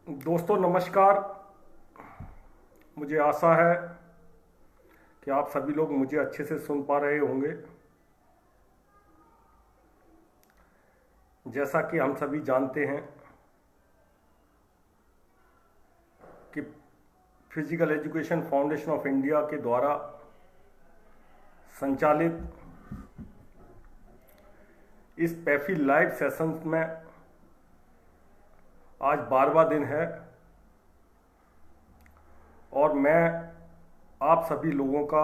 दोस्तों नमस्कार। मुझे आशा है कि आप सभी लोग मुझे अच्छे से सुन पा रहे होंगे। जैसा कि हम सभी जानते हैं कि physical education foundation of India के द्वारा संचालित इस पैफी लाइव सेशंस में आज 12वां दिन है और मैं आप सभी लोगों का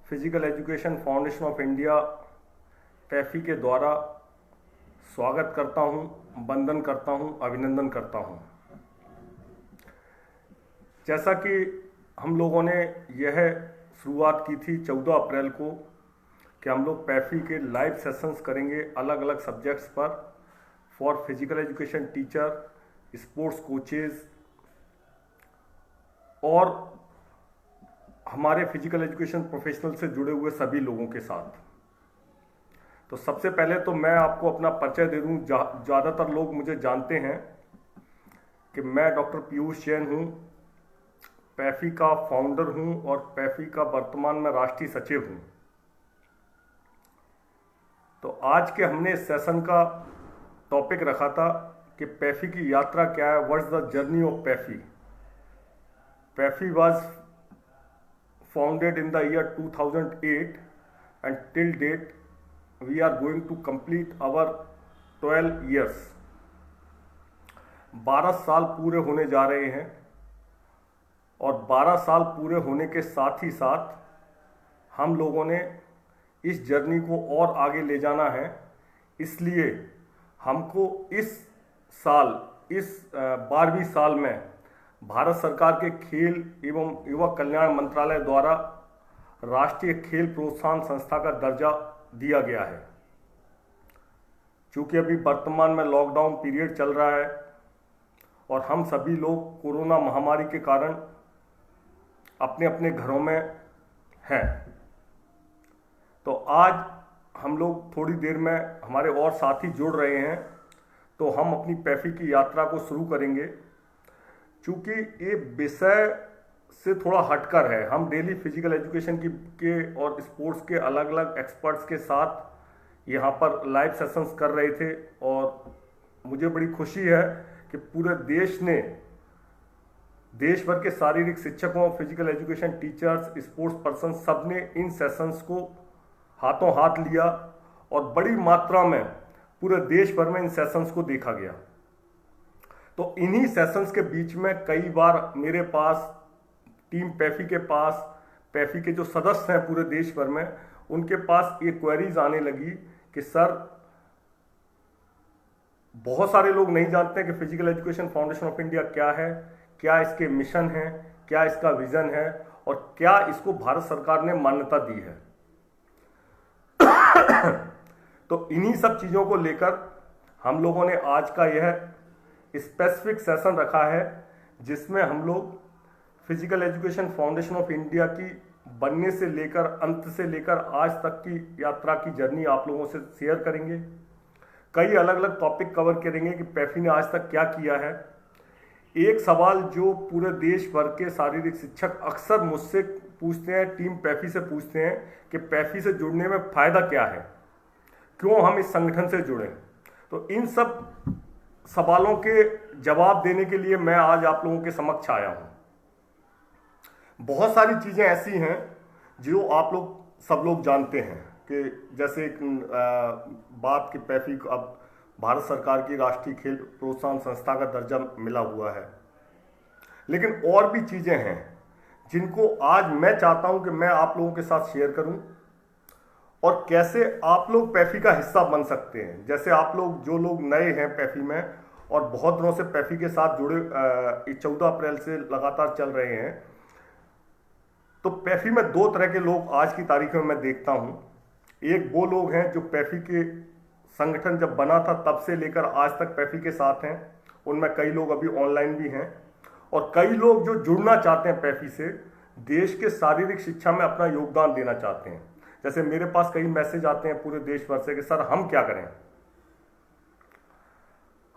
physical education foundation of India PEFI के द्वारा स्वागत करता हूं, वंदन करता हूं, अभिनंदन करता हूं। जैसा कि हम लोगों ने यह शुरुआत की थी 14 अप्रैल को कि हम लोग पैफी के लाइव सेशंस करेंगे अलग अलग सब्जेक्ट्स पर for physical education teacher, sports coaches और हमारे फिजिकल एजुकेशन प्रोफेशनल से जुड़े हुए सभी लोगों के साथ। तो सबसे पहले तो मैं आपको अपना परिचय दे दूं। ज़्यादातर लोग मुझे जानते हैं कि मैं डॉक्टर पीयूष जैन हूं, पैफी का फाउंडर हूं और पैफी का वर्तमान में राष्ट्रीय सचिव हूं। तो आज के हमने इस सेशन का टॉपिक रखा था कि पैफी की यात्रा क्या है, what's the journey of PEFI. PEFI was founded in the year 2008 and till date we are going to complete our 12 years. 12 साल पूरे होने जा रहे हैं और 12 साल पूरे होने के साथ ही साथ हम लोगों ने इस जर्नी को और आगे ले जाना है। इसलिए हमको इस साल, इस 12वीं साल में भारत सरकार के खेल एवं युवा कल्याण मंत्रालय द्वारा राष्ट्रीय खेल प्रोत्साहन संस्था का दर्जा दिया गया है। चूंकि अभी वर्तमान में लॉकडाउन पीरियड चल रहा है और हम सभी लोग कोरोना महामारी के कारण अपने अपने घरों में हैं, तो आज हम लोग थोड़ी देर में हमारे और साथी जुड़ रहे हैं तो हम अपनी पैफी की यात्रा को शुरू करेंगे। चूंकि ये विषय से थोड़ा हटकर है, हम डेली फिजिकल एजुकेशन के और स्पोर्ट्स के अलग अलग एक्सपर्ट्स के साथ यहाँ पर लाइव सेशंस कर रहे थे और मुझे बड़ी खुशी है कि पूरे देश ने, देश भर के शारीरिक शिक्षकों, physical education teachers, sports person, सब ने इन सेशंस को हाथों हाथ लिया और बड़ी मात्रा में पूरे देश भर में इन सेशंस को देखा गया। तो इन्हीं सेशंस के बीच में कई बार मेरे पास, टीम पैफी के पास, पैफी के जो सदस्य हैं पूरे देश भर में, उनके पास ये क्वेरीज आने लगी कि सर, बहुत सारे लोग नहीं जानते कि physical education foundation of India क्या है, क्या इसके मिशन है, क्या इसका विजन है और क्या इसको भारत सरकार ने मान्यता दी है। तो इन्हीं सब चीजों को लेकर हम लोगों ने आज का यह स्पेसिफिक सेशन रखा है जिसमें हम लोग physical education foundation of India की बनने से लेकर अंत से लेकर आज तक की यात्रा की जर्नी आप लोगों से शेयर करेंगे। कई अलग अलग टॉपिक कवर करेंगे कि पैफी ने आज तक क्या किया है। एक सवाल जो पूरे देश भर के शारीरिक शिक्षक अक्सर मुझसे पूछते हैं, टीम पैफी से पूछते हैं कि पैफी से जुड़ने में फायदा क्या है, क्यों हम इस संगठन से जुड़े। तो इन सब सवालों के जवाब देने के लिए मैं आज आप लोगों के समक्ष आया हूं। बहुत सारी चीजें ऐसी हैं जो आप लोग सब लोग जानते हैं कि जैसे एक बात कि पैफी को अब भारत सरकार की राष्ट्रीय खेल प्रोत्साहन संस्था का दर्जा मिला हुआ है, लेकिन और भी चीजें हैं जिनको आज मैं चाहता हूं कि मैं आप लोगों के साथ शेयर करूं और कैसे आप लोग पैफी का हिस्सा बन सकते हैं। जैसे आप लोग, जो लोग नए हैं पैफी में और बहुत दिनों से पैफी के साथ जुड़े, 14 अप्रैल से लगातार चल रहे हैं, तो पैफी में दो तरह के लोग आज की तारीख में मैं देखता हूं। एक वो लोग हैं जो पैफी के संगठन जब बना था तब से लेकर आज तक पैफी के साथ हैं, उनमें कई लोग अभी ऑनलाइन भी हैं, और कई लोग जो जुड़ना चाहते हैं पैफी से, देश के शारीरिक शिक्षा में अपना योगदान देना चाहते हैं। जैसे मेरे पास कई मैसेज आते हैं पूरे देश भर से कि सर हम क्या करें,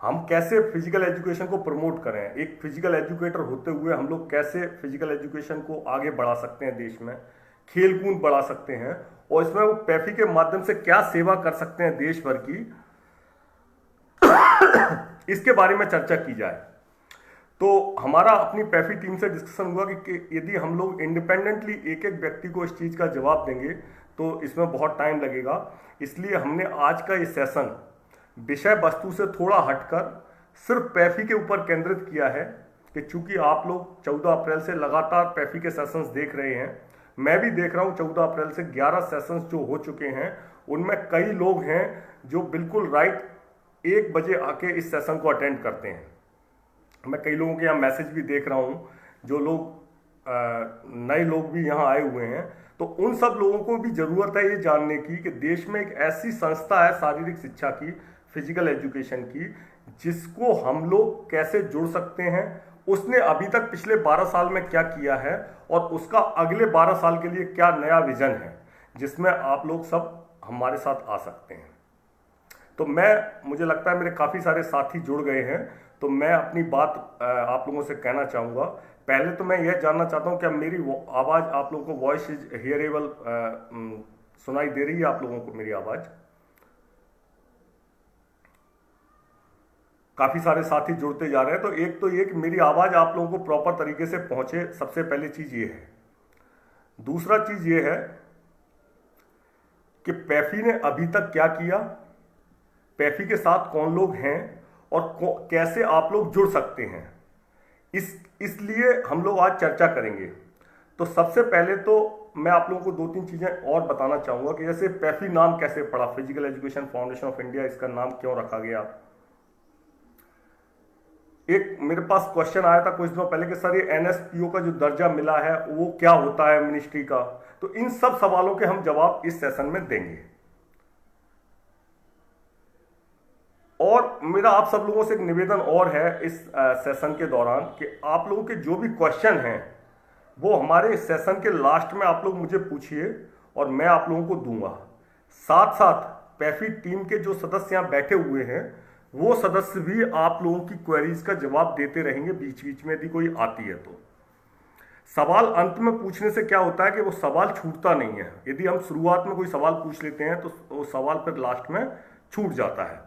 हम कैसे फिजिकल एजुकेशन को प्रमोट करें, एक फिजिकल एजुकेटर होते हुए हम लोग कैसे फिजिकल एजुकेशन को आगे बढ़ा सकते हैं, देश में खेल कूद बढ़ा सकते हैं, और इसमें वो पैफी के माध्यम से क्या सेवा कर सकते हैं देश भर की, इसके बारे में चर्चा की जाए। तो हमारा अपनी पैफी टीम से डिस्कशन हुआ कि यदि हम लोग इंडिपेंडेंटली एक एक व्यक्ति को इस चीज का जवाब देंगे तो इसमें बहुत टाइम लगेगा। इसलिए हमने आज का ये सेशन विषय वस्तु से थोड़ा हटकर सिर्फ पैफी के ऊपर केंद्रित किया है कि चूंकि आप लोग 14 अप्रैल से लगातार पैफी के सेशंस देख रहे हैं, मैं भी देख रहा हूं 14 अप्रैल से 11 सेशंस जो हो चुके हैं, उनमें कई लोग हैं जो बिल्कुल राइट 1 बजे आके इस सेशन को अटेंड करते हैं। मैं कई लोगों के यहाँ मैसेज भी देख रहा हूँ, जो लोग नए लोग भी यहाँ आए हुए हैं, तो उन सब लोगों को भी जरूरत है ये जानने की कि देश में एक ऐसी संस्था है शारीरिक शिक्षा की, फिजिकल एजुकेशन की, जिसको हम लोग कैसे जुड़ सकते हैं, उसने अभी तक पिछले 12 साल में क्या किया है और उसका अगले 12 साल के लिए क्या नया विजन है, जिसमें आप लोग सब हमारे साथ आ सकते हैं। तो मुझे लगता है मेरे काफ़ी सारे साथी जुड़ गए हैं, तो मैं अपनी बात आप लोगों से कहना चाहूँगा। पहले तो मैं यह जानना चाहता हूँ क्या मेरी आवाज़ आप लोगों को वॉइस इज हियरेबल सुनाई दे रही है आप लोगों को मेरी आवाज़? काफ़ी सारे साथी जुड़ते जा रहे हैं, तो एक तो ये कि मेरी आवाज़ आप लोगों को प्रॉपर तरीके से पहुँचे, सबसे पहली चीज़ ये है। दूसरा चीज़ ये है कि पैफी ने अभी तक क्या किया, पैफी के साथ कौन लोग हैं और कैसे आप लोग जुड़ सकते हैं, इसलिए हम लोग आज चर्चा करेंगे। तो सबसे पहले तो मैं आप लोगों को 2-3 चीज़ें और बताना चाहूँगा कि जैसे पैफी नाम कैसे पड़ा, physical education foundation of India, इसका नाम क्यों रखा गया। एक मेरे पास क्वेश्चन आया था कुछ दिनों पहले कि सर ये एनएसपीओ का जो दर्जा मिला है वो क्या होता है मिनिस्ट्री का, तो इन सब सवालों के हम जवाब इस सेशन में देंगे। और मेरा आप सब लोगों से एक निवेदन और है इस सेशन के दौरान कि आप लोगों के जो भी क्वेश्चन हैं वो हमारे सेशन के लास्ट में आप लोग मुझे पूछिए और मैं आप लोगों को दूंगा। साथ साथ पैफी टीम के जो सदस्य यहाँ बैठे हुए हैं वो सदस्य भी आप लोगों की क्वेरीज का जवाब देते रहेंगे बीच बीच में यदि कोई आती है तो। सवाल अंत में पूछने से क्या होता है कि वो सवाल छूटता नहीं है। यदि हम शुरुआत में कोई सवाल पूछ लेते हैं तो वो सवाल फिर लास्ट में छूट जाता है।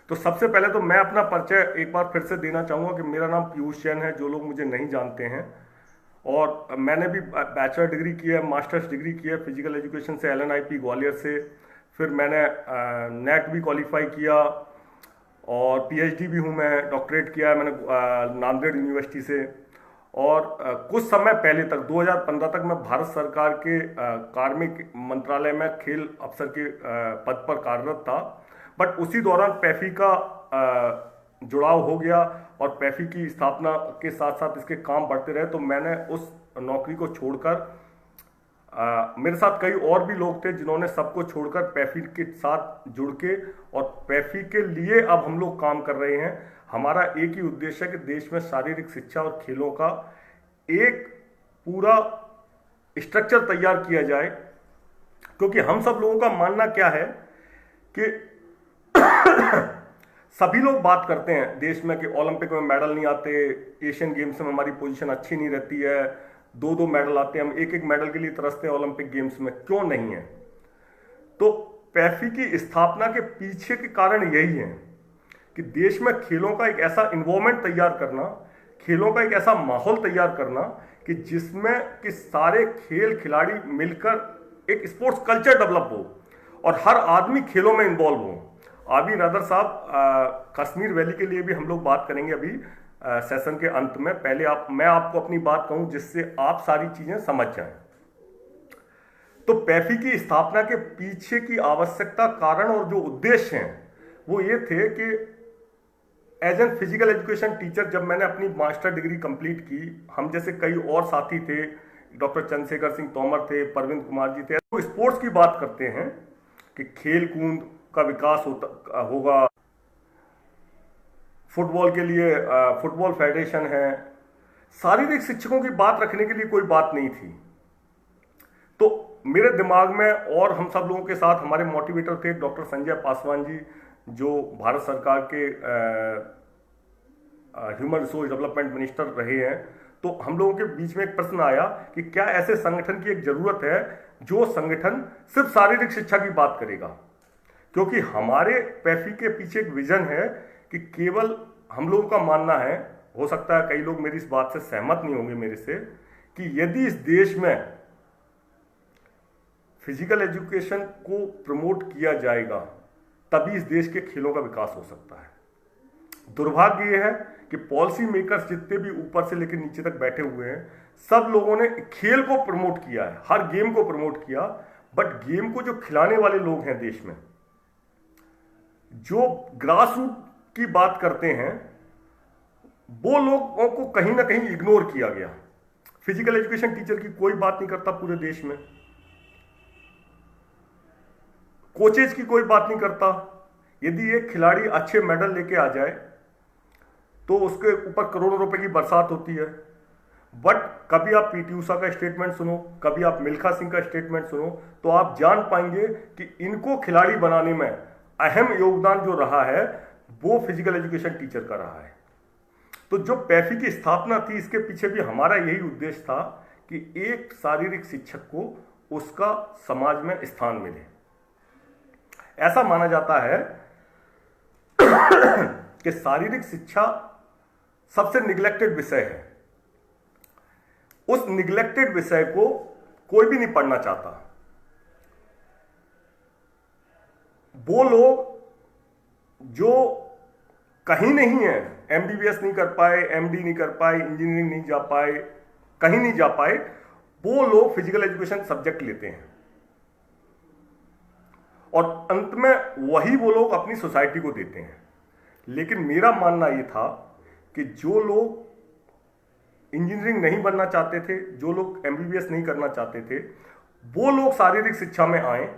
तो सबसे पहले तो मैं अपना परिचय एक बार फिर से देना चाहूँगा कि मेरा नाम पीयूष जैन है, जो लोग मुझे नहीं जानते हैं, और मैंने भी बैचलर डिग्री की है, मास्टर्स डिग्री की है फिजिकल एजुकेशन से LNIP ग्वालियर से, फिर मैंने नेट भी क्वालिफाई किया और PhD भी हूँ, मैं डॉक्टरेट किया है मैंने नांदेड़ यूनिवर्सिटी से। और कुछ समय पहले तक 2015 तक मैं भारत सरकार के कार्मिक मंत्रालय में खेल अफसर के पद पर कार्यरत था। बट उसी दौरान पैफी का जुड़ाव हो गया और पैफी की स्थापना के साथ साथ इसके काम बढ़ते रहे, तो मैंने उस नौकरी को छोड़कर मेरे साथ कई और भी लोग थे जिन्होंने सबको छोड़कर पैफी के साथ जुड़ के और पैफी के लिए अब हम लोग काम कर रहे हैं। हमारा एक ही उद्देश्य है कि देश में शारीरिक शिक्षा और खेलों का एक पूरा स्ट्रक्चर तैयार किया जाए, क्योंकि हम सब लोगों का मानना क्या है कि सभी लोग बात करते हैं देश में कि ओलंपिक में मेडल नहीं आते, एशियन गेम्स में हमारी पोजीशन अच्छी नहीं रहती है, 2-2 मेडल आते हैं, हम एक एक मेडल के लिए तरसते हैं ओलंपिक गेम्स में, क्यों नहीं है। तो पैफी की स्थापना के पीछे के कारण यही है कि देश में खेलों का एक ऐसा इन्वायरमेंट तैयार करना, खेलों का एक ऐसा माहौल तैयार करना कि जिसमें कि सारे खेल खिलाड़ी मिलकर एक स्पोर्ट्स कल्चर डेवलप हो और हर आदमी खेलों में इन्वॉल्व हो। अभी रादर साहब कश्मीर वैली के लिए भी हम लोग बात करेंगे अभी सेशन के अंत में। पहले मैं आपको अपनी बात कहूं जिससे आप सारी चीजें समझ जाएं। तो पैफी की स्थापना के पीछे की आवश्यकता, कारण और जो उद्देश्य हैं वो ये थे कि as an physical education teacher जब मैंने अपनी मास्टर डिग्री कंप्लीट की, हम जैसे कई और साथी थे, डॉक्टर चंद्रशेखर सिंह तोमर थे, परविंद कुमार जी थे, तो स्पोर्ट्स की बात करते हैं कि खेल कूद का विकास होगा, फुटबॉल के लिए फुटबॉल फेडरेशन है, शारीरिक शिक्षकों की बात रखने के लिए कोई बात नहीं थी। तो मेरे दिमाग में और हम सब लोगों के साथ हमारे मोटिवेटर थे डॉक्टर संजय पासवान जी, जो भारत सरकार के ह्यूमन रिसोर्स डेवलपमेंट मिनिस्टर रहे हैं, तो हम लोगों के बीच में एक प्रश्न आया कि क्या ऐसे संगठन की एक जरूरत है जो संगठन सिर्फ शारीरिक शिक्षा की बात करेगा। क्योंकि हमारे पैफी के पीछे एक विजन है कि केवल हम लोगों का मानना है, हो सकता है कई लोग मेरी इस बात से सहमत नहीं होंगे मेरे से, कि यदि इस देश में फिजिकल एजुकेशन को प्रमोट किया जाएगा तभी इस देश के खेलों का विकास हो सकता है। दुर्भाग्य यह है कि पॉलिसी मेकर्स जितने भी ऊपर से लेकर नीचे तक बैठे हुए हैं, सब लोगों ने खेल को प्रमोट किया है, हर गेम को प्रमोट किया, बट गेम को जो खिलाने वाले लोग हैं देश में, जो ग्रास रूट की बात करते हैं, वो लोगों को कहीं ना कहीं इग्नोर किया गया। फिजिकल एजुकेशन टीचर की कोई बात नहीं करता पूरे देश में, कोचेज की कोई बात नहीं करता। यदि एक खिलाड़ी अच्छे मेडल लेके आ जाए तो उसके ऊपर करोड़ों रुपए की बरसात होती है, बट कभी आप पीटी उषा का स्टेटमेंट सुनो, कभी आप मिल्खा सिंह का स्टेटमेंट सुनो, तो आप जान पाएंगे कि इनको खिलाड़ी बनाने में अहम योगदान जो रहा है वो फिजिकल एजुकेशन टीचर का रहा है। तो जो पैफी की स्थापना थी, इसके पीछे भी हमारा यही उद्देश्य था कि एक शारीरिक शिक्षक को उसका समाज में स्थान मिले। ऐसा माना जाता है कि शारीरिक शिक्षा सबसे निग्लेक्टेड विषय है। उस निग्लेक्टेड विषय को कोई भी नहीं पढ़ना चाहता। वो लोग जो कहीं नहीं है, एमबीबीएस नहीं कर पाए, एमडी नहीं कर पाए, इंजीनियरिंग नहीं जा पाए, कहीं नहीं जा पाए, वो लोग फिजिकल एजुकेशन सब्जेक्ट लेते हैं और अंत में वही वो लोग अपनी सोसाइटी को देते हैं। लेकिन मेरा मानना यह था कि जो लोग इंजीनियरिंग नहीं बनना चाहते थे, जो लोग एमबीबीएस नहीं करना चाहते थे, वो लोग शारीरिक शिक्षा में आए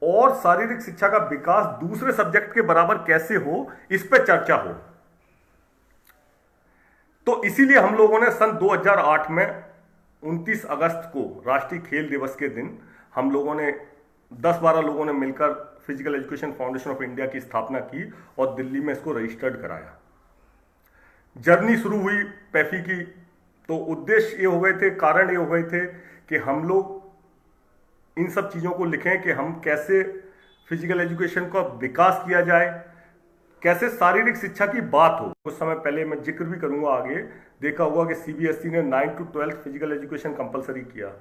और शारीरिक शिक्षा का विकास दूसरे सब्जेक्ट के बराबर कैसे हो, इस पर चर्चा हो। तो इसीलिए हम लोगों ने सन 2008 में 29 अगस्त को राष्ट्रीय खेल दिवस के दिन हम लोगों ने 10-12 लोगों ने मिलकर physical education foundation of India की स्थापना की और दिल्ली में इसको रजिस्टर्ड कराया। जर्नी शुरू हुई पैफी की, तो उद्देश्य ये हो गए थे, कारण ये हो गए थे कि हम लोग इन सब चीज़ों को लिखें कि हम कैसे फिजिकल एजुकेशन का विकास किया जाए, कैसे शारीरिक शिक्षा की बात हो। कुछ समय पहले मैं जिक्र भी करूंगा आगे, देखा होगा कि सीबीएसई ने 9 to 12 फिजिकल एजुकेशन कंपलसरी किया।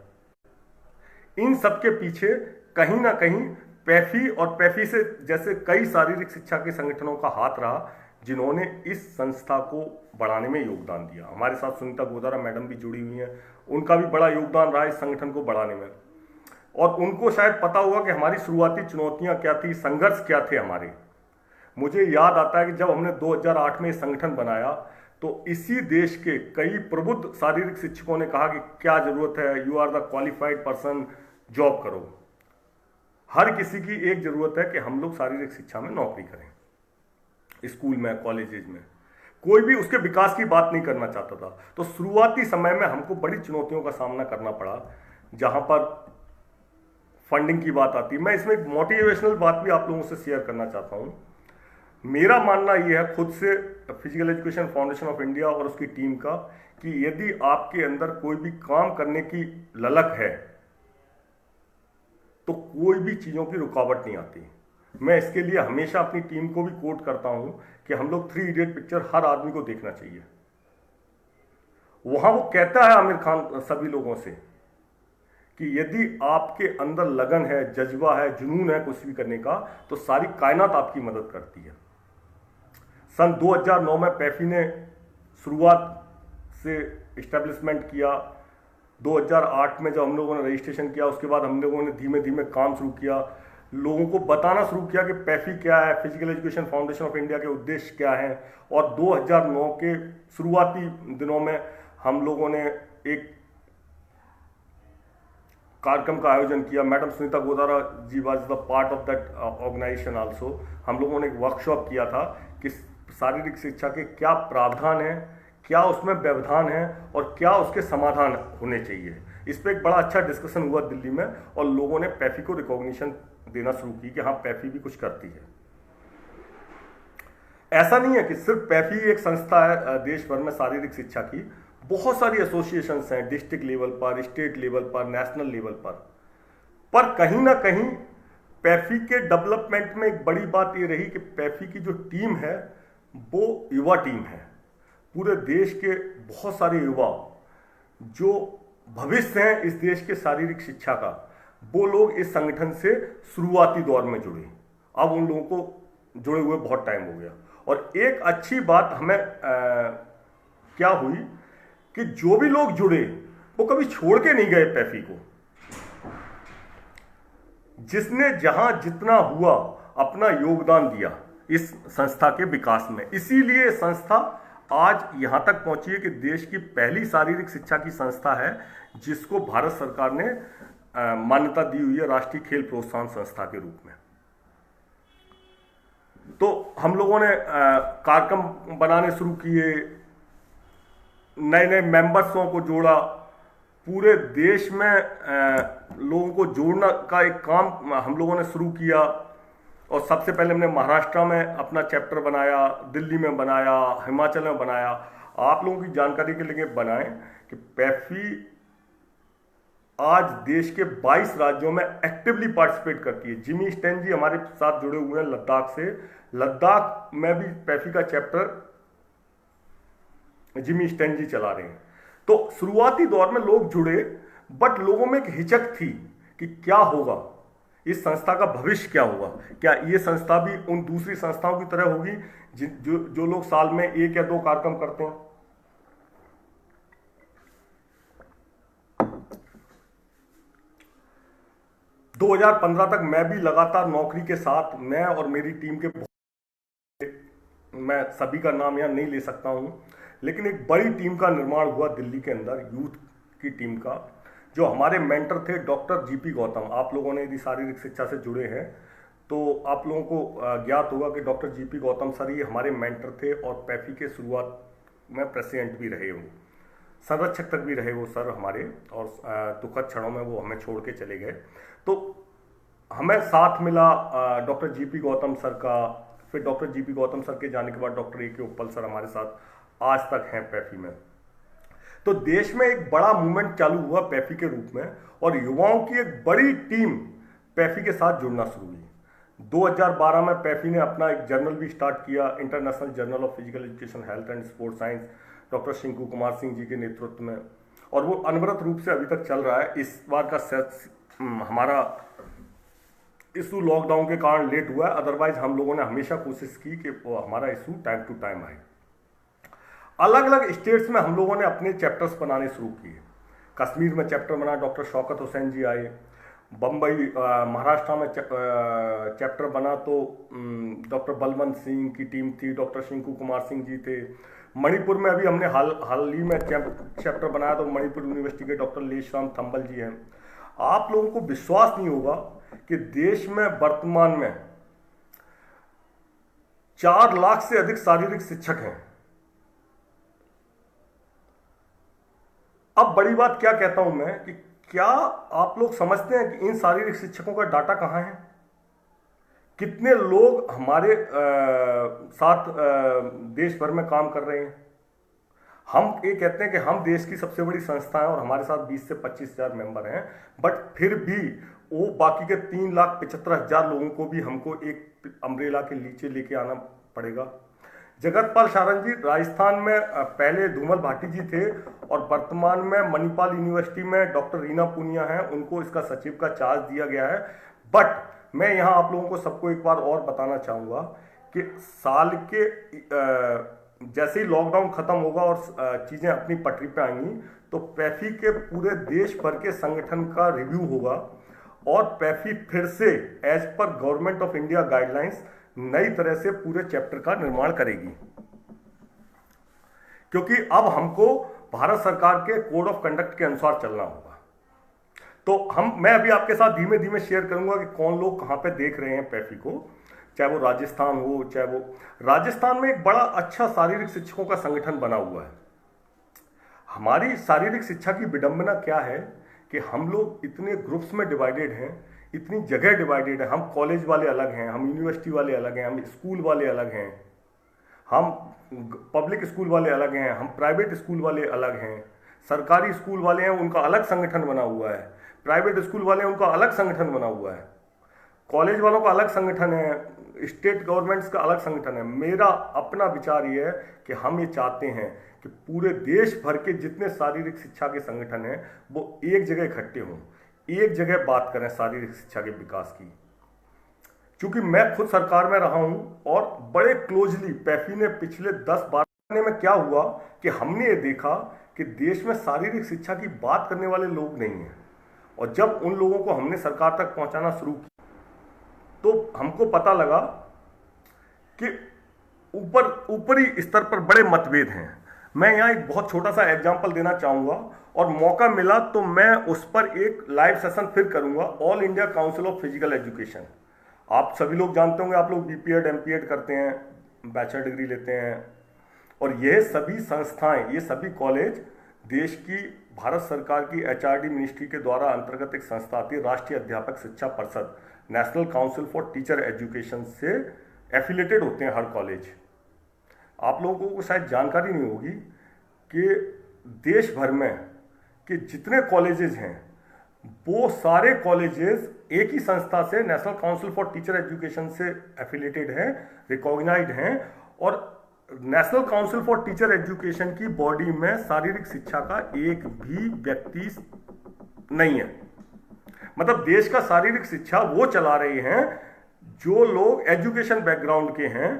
इन सब के पीछे कहीं ना कहीं पैफी और पैफी से जैसे कई शारीरिक शिक्षा के संगठनों का हाथ रहा, जिन्होंने इस संस्था को बढ़ाने में योगदान दिया। हमारे साथ सुनीता गोदारा मैडम भी जुड़ी हुई हैं, उनका भी बड़ा योगदान रहा इस संगठन को बढ़ाने में। और उनको शायद पता होगा कि हमारी शुरुआती चुनौतियां क्या थी, संघर्ष क्या थे हमारे। मुझे याद आता है कि जब हमने 2008 में संगठन बनाया तो इसी देश के कई प्रबुद्ध शारीरिक शिक्षकों ने कहा कि क्या जरूरत है, you are the qualified person, job करो। हर किसी की एक जरूरत है कि हम लोग शारीरिक शिक्षा में नौकरी करें, स्कूल में, कॉलेजेज में। कोई भी उसके विकास की बात नहीं करना चाहता था। तो शुरुआती समय में हमको बड़ी चुनौतियों का सामना करना पड़ा, जहां पर फंडिंग की बात आती है। मैं इसमें एक मोटिवेशनल बात भी आप लोगों से शेयर करना चाहता हूं। मेरा मानना यह है खुद से physical education foundation of India और उसकी टीम का, कि यदि आपके अंदर कोई भी काम करने की ललक है तो कोई भी चीजों की रुकावट नहीं आती। मैं इसके लिए हमेशा अपनी टीम को भी कोट करता हूं कि हम लोग 3 इडियट पिक्चर हर आदमी को देखना चाहिए। वहां वो कहता है आमिर खान सभी लोगों से कि यदि आपके अंदर लगन है, जज्बा है, जुनून है कुछ भी करने का, तो सारी कायनात आपकी मदद करती है। सन 2009 में पैफी ने शुरुआत से इस्टेब्लिशमेंट किया। 2008 में जब हम लोगों ने रजिस्ट्रेशन किया, उसके बाद हम लोगों ने धीमे धीमे काम शुरू किया, लोगों को बताना शुरू किया कि पैफी क्या है, physical education foundation of India के उद्देश्य क्या है। और 2009 के शुरुआती दिनों में हम लोगों ने एक कार्यक्रम का आयोजन किया। Madam Sunita Godara ji was the part of that organisation also. हम लोगों ने एक वर्कशॉप किया था कि शारीरिक शिक्षा के क्या प्रावधान है, क्या उसमें व्यवधान है और क्या उसके समाधान होने चाहिए। इस पर एक बड़ा अच्छा डिस्कशन हुआ दिल्ली में और लोगों ने पैफी को रिकॉग्निशन देना शुरू की कि हाँ पैफी भी कुछ करती है। ऐसा नहीं है कि सिर्फ पैफी एक संस्था है देश भर में शारीरिक शिक्षा की, बहुत सारी एसोसिएशंस हैं डिस्ट्रिक्ट लेवल पर, स्टेट लेवल पर, नेशनल लेवल पर कहीं ना कहीं पैफी के डेवलपमेंट में एक बड़ी बात ये रही कि पैफी की जो टीम है वो युवा टीम है। पूरे देश के बहुत सारे युवा जो भविष्य हैं इस देश के शारीरिक शिक्षा का, वो लोग इस संगठन से शुरुआती दौर में जुड़े। अब उन लोगों को जुड़े हुए बहुत टाइम हो गया। और एक अच्छी बात हमें क्या हुई कि जो भी लोग जुड़े वो कभी छोड़ के नहीं गए पैफी को। जिसने जहां जितना हुआ अपना योगदान दिया इस संस्था के विकास में, इसीलिए संस्था आज यहां तक पहुंची है कि देश की पहली शारीरिक शिक्षा की संस्था है जिसको भारत सरकार ने मान्यता दी हुई है राष्ट्रीय खेल प्रोत्साहन संस्था के रूप में। तो हम लोगों ने कार्यक्रम बनाने शुरू किए, नए नए मेंबर्सों को जोड़ा, पूरे देश में लोगों को जोड़ना का एक काम हम लोगों ने शुरू किया। और सबसे पहले हमने महाराष्ट्र में अपना चैप्टर बनाया, दिल्ली में बनाया, हिमाचल में बनाया। आप लोगों की जानकारी के लिए बनाएं कि पैफी आज देश के 22 राज्यों में एक्टिवली पार्टिसिपेट करती है। जिमी स्टैन जी हमारे साथ जुड़े हुए हैं लद्दाख से, लद्दाख में भी पैफी का चैप्टर जिमी स्टैन जी चला रहे हैं। तो शुरुआती दौर में लोग जुड़े, बट लोगों में एक हिचक थी कि क्या होगा, इस संस्था का भविष्य क्या होगा, क्या ये संस्था भी उन दूसरी संस्थाओं की तरह होगी जो लोग साल में 1 या 2 कार्यक्रम करते हैं। दो 2015 तक मैं भी लगातार नौकरी के साथ, मैं और मेरी टीम के, मैं सभी का नाम यहां नहीं ले सकता हूं, लेकिन एक बड़ी टीम का निर्माण हुआ दिल्ली के अंदर, यूथ की टीम का। जो हमारे मेंटर थे डॉक्टर जीपी गौतम। आप लोगों ने यदि शारीरिक शिक्षा से जुड़े हैं तो आप लोगों को ज्ञात होगा कि डॉक्टर जीपी गौतम सर ये हमारे मेंटर थे और पैफी के शुरुआत में प्रेसिडेंट भी रहे, वो संरक्षक तक भी रहे वो सर हमारे, और दुखद क्षणों में वो हमें छोड़ के चले गए। तो हमें साथ मिला डॉक्टर जीपी गौतम सर का। फिर डॉक्टर जीपी गौतम सर के जाने के बाद डॉक्टर AK उप्पल सर हमारे साथ आज तक हैं पैफी में। तो देश में एक बड़ा मूवमेंट चालू हुआ पैफी के रूप में, और युवाओं की एक बड़ी टीम पैफी के साथ जुड़ना शुरू हुई। 2012 में पैफी ने अपना एक जर्नल भी स्टार्ट किया, international journal of physical education, health and sports science, doctor Shinku Kumar Singh ji के नेतृत्व में, और वो अनवरत रूप से अभी तक चल रहा है। इस बार का हमारा इशू लॉकडाउन के कारण लेट हुआ है, अदरवाइज हम लोगों ने हमेशा कोशिश की कि वो हमारा इशू टाइम टू टाइम आए। अलग अलग स्टेट्स में हम लोगों ने अपने चैप्टर्स बनाने शुरू किए। कश्मीर में चैप्टर बना, डॉक्टर शौकत हुसैन जी आए। बम्बई महाराष्ट्र में चैप्टर बना तो डॉक्टर बलवंत सिंह की टीम थी, डॉक्टर शिंकू कुमार सिंह जी थे। मणिपुर में अभी हमने हाल ही में चैप्टर बनाया तो मणिपुर यूनिवर्सिटी के डॉक्टर लेशराम थम्बल जी हैं। आप लोगों को विश्वास नहीं होगा कि देश में वर्तमान में 4 लाख से अधिक शारीरिक शिक्षक हैं। अब बड़ी बात क्या कहता हूं मैं कि क्या आप लोग समझते हैं कि इन शारीरिक शिक्षकों का डाटा कहां है? कितने लोग हमारे साथ देश भर में काम कर रहे हैं? हम ये कहते हैं कि हम देश की सबसे बड़ी संस्था है और हमारे साथ 20 से 25 हजार मेंबर हैं, बट फिर भी वो बाकी के 3,75,000 लोगों को भी हमको एक अम्ब्रेला के नीचे लेके आना पड़ेगा। जगतपाल शारण जी राजस्थान में पहले धूमल भाटी जी थे, और वर्तमान में मणिपाल यूनिवर्सिटी में डॉक्टर रीना पूनिया हैं, उनको इसका सचिव का चार्ज दिया गया है। बट मैं यहाँ आप लोगों को सबको एक बार और बताना चाहूँगा कि साल के जैसे ही लॉकडाउन खत्म होगा और चीज़ें अपनी पटरी पे आएंगी तो पैफी के पूरे देश भर के संगठन का रिव्यू होगा, और पैफी फिर से as per government of India guidelines नई तरह से पूरे चैप्टर का निर्माण करेगी, क्योंकि अब हमको भारत सरकार के कोड ऑफ कंडक्ट के अनुसार चलना होगा। तो मैं अभी आपके साथ धीमे धीमे शेयर करूंगा कि कौन लोग कहां पे देख रहे हैं पैफी को, चाहे वो राजस्थान हो, चाहे वो राजस्थान में एक बड़ा अच्छा शारीरिक शिक्षकों का संगठन बना हुआ है। हमारी शारीरिक शिक्षा की विडंबना क्या है कि हम लोग इतने ग्रुप्स में डिवाइडेड हैं, इतनी जगह डिवाइडेड है। हम कॉलेज वाले अलग हैं, हम यूनिवर्सिटी वाले अलग हैं, हम स्कूल वाले अलग हैं, हम पब्लिक स्कूल वाले अलग हैं, हम प्राइवेट स्कूल वाले अलग हैं, सरकारी स्कूल वाले हैं उनका अलग संगठन बना हुआ है, प्राइवेट स्कूल वाले हैं उनका अलग संगठन बना हुआ है, कॉलेज वालों का अलग संगठन है, स्टेट गवर्नमेंट्स का अलग संगठन है। मेरा अपना विचार ये है कि हम ये चाहते हैं कि पूरे देश भर के जितने शारीरिक शिक्षा के संगठन हैं वो एक जगह इकट्ठे हों, एक जगह बात करें शारीरिक शिक्षा के विकास की। क्योंकि मैं खुद सरकार में रहा हूं और बड़े क्लोजली पैफी ने पिछले 10-12 महीने में क्या हुआ कि हमने ये देखा कि देश में शारीरिक शिक्षा की बात करने वाले लोग नहीं हैं, और जब उन लोगों को हमने सरकार तक पहुंचाना शुरू किया तो हमको पता लगा कि ऊपरी स्तर पर बड़े मतभेद हैं। मैं यहाँ एक बहुत छोटा सा एग्जांपल देना चाहूँगा, और मौका मिला तो मैं उस पर एक लाइव सेशन फिर करूँगा। All India council of physical education, आप सभी लोग जानते होंगे, आप लोग बीपीएड एमपीएड करते हैं, बैचलर डिग्री लेते हैं, और यह सभी संस्थाएं, ये सभी कॉलेज देश की भारत सरकार की एचआरडी मिनिस्ट्री के द्वारा अंतर्गत एक संस्था आती है, राष्ट्रीय अध्यापक शिक्षा परिषद, national council for teacher education से एफिलेटेड होते हैं हर कॉलेज। आप लोगों को शायद जानकारी नहीं होगी कि देश भर में के जितने कॉलेजेस हैं वो सारे कॉलेजेस एक ही संस्था से, national council for teacher education से एफिलेटेड हैं, रिकॉग्नाइज्ड हैं, और national council for teacher education की बॉडी में शारीरिक शिक्षा का एक भी व्यक्ति नहीं है। मतलब देश का शारीरिक शिक्षा वो चला रहे हैं जो लोग एजुकेशन बैकग्राउंड के हैं,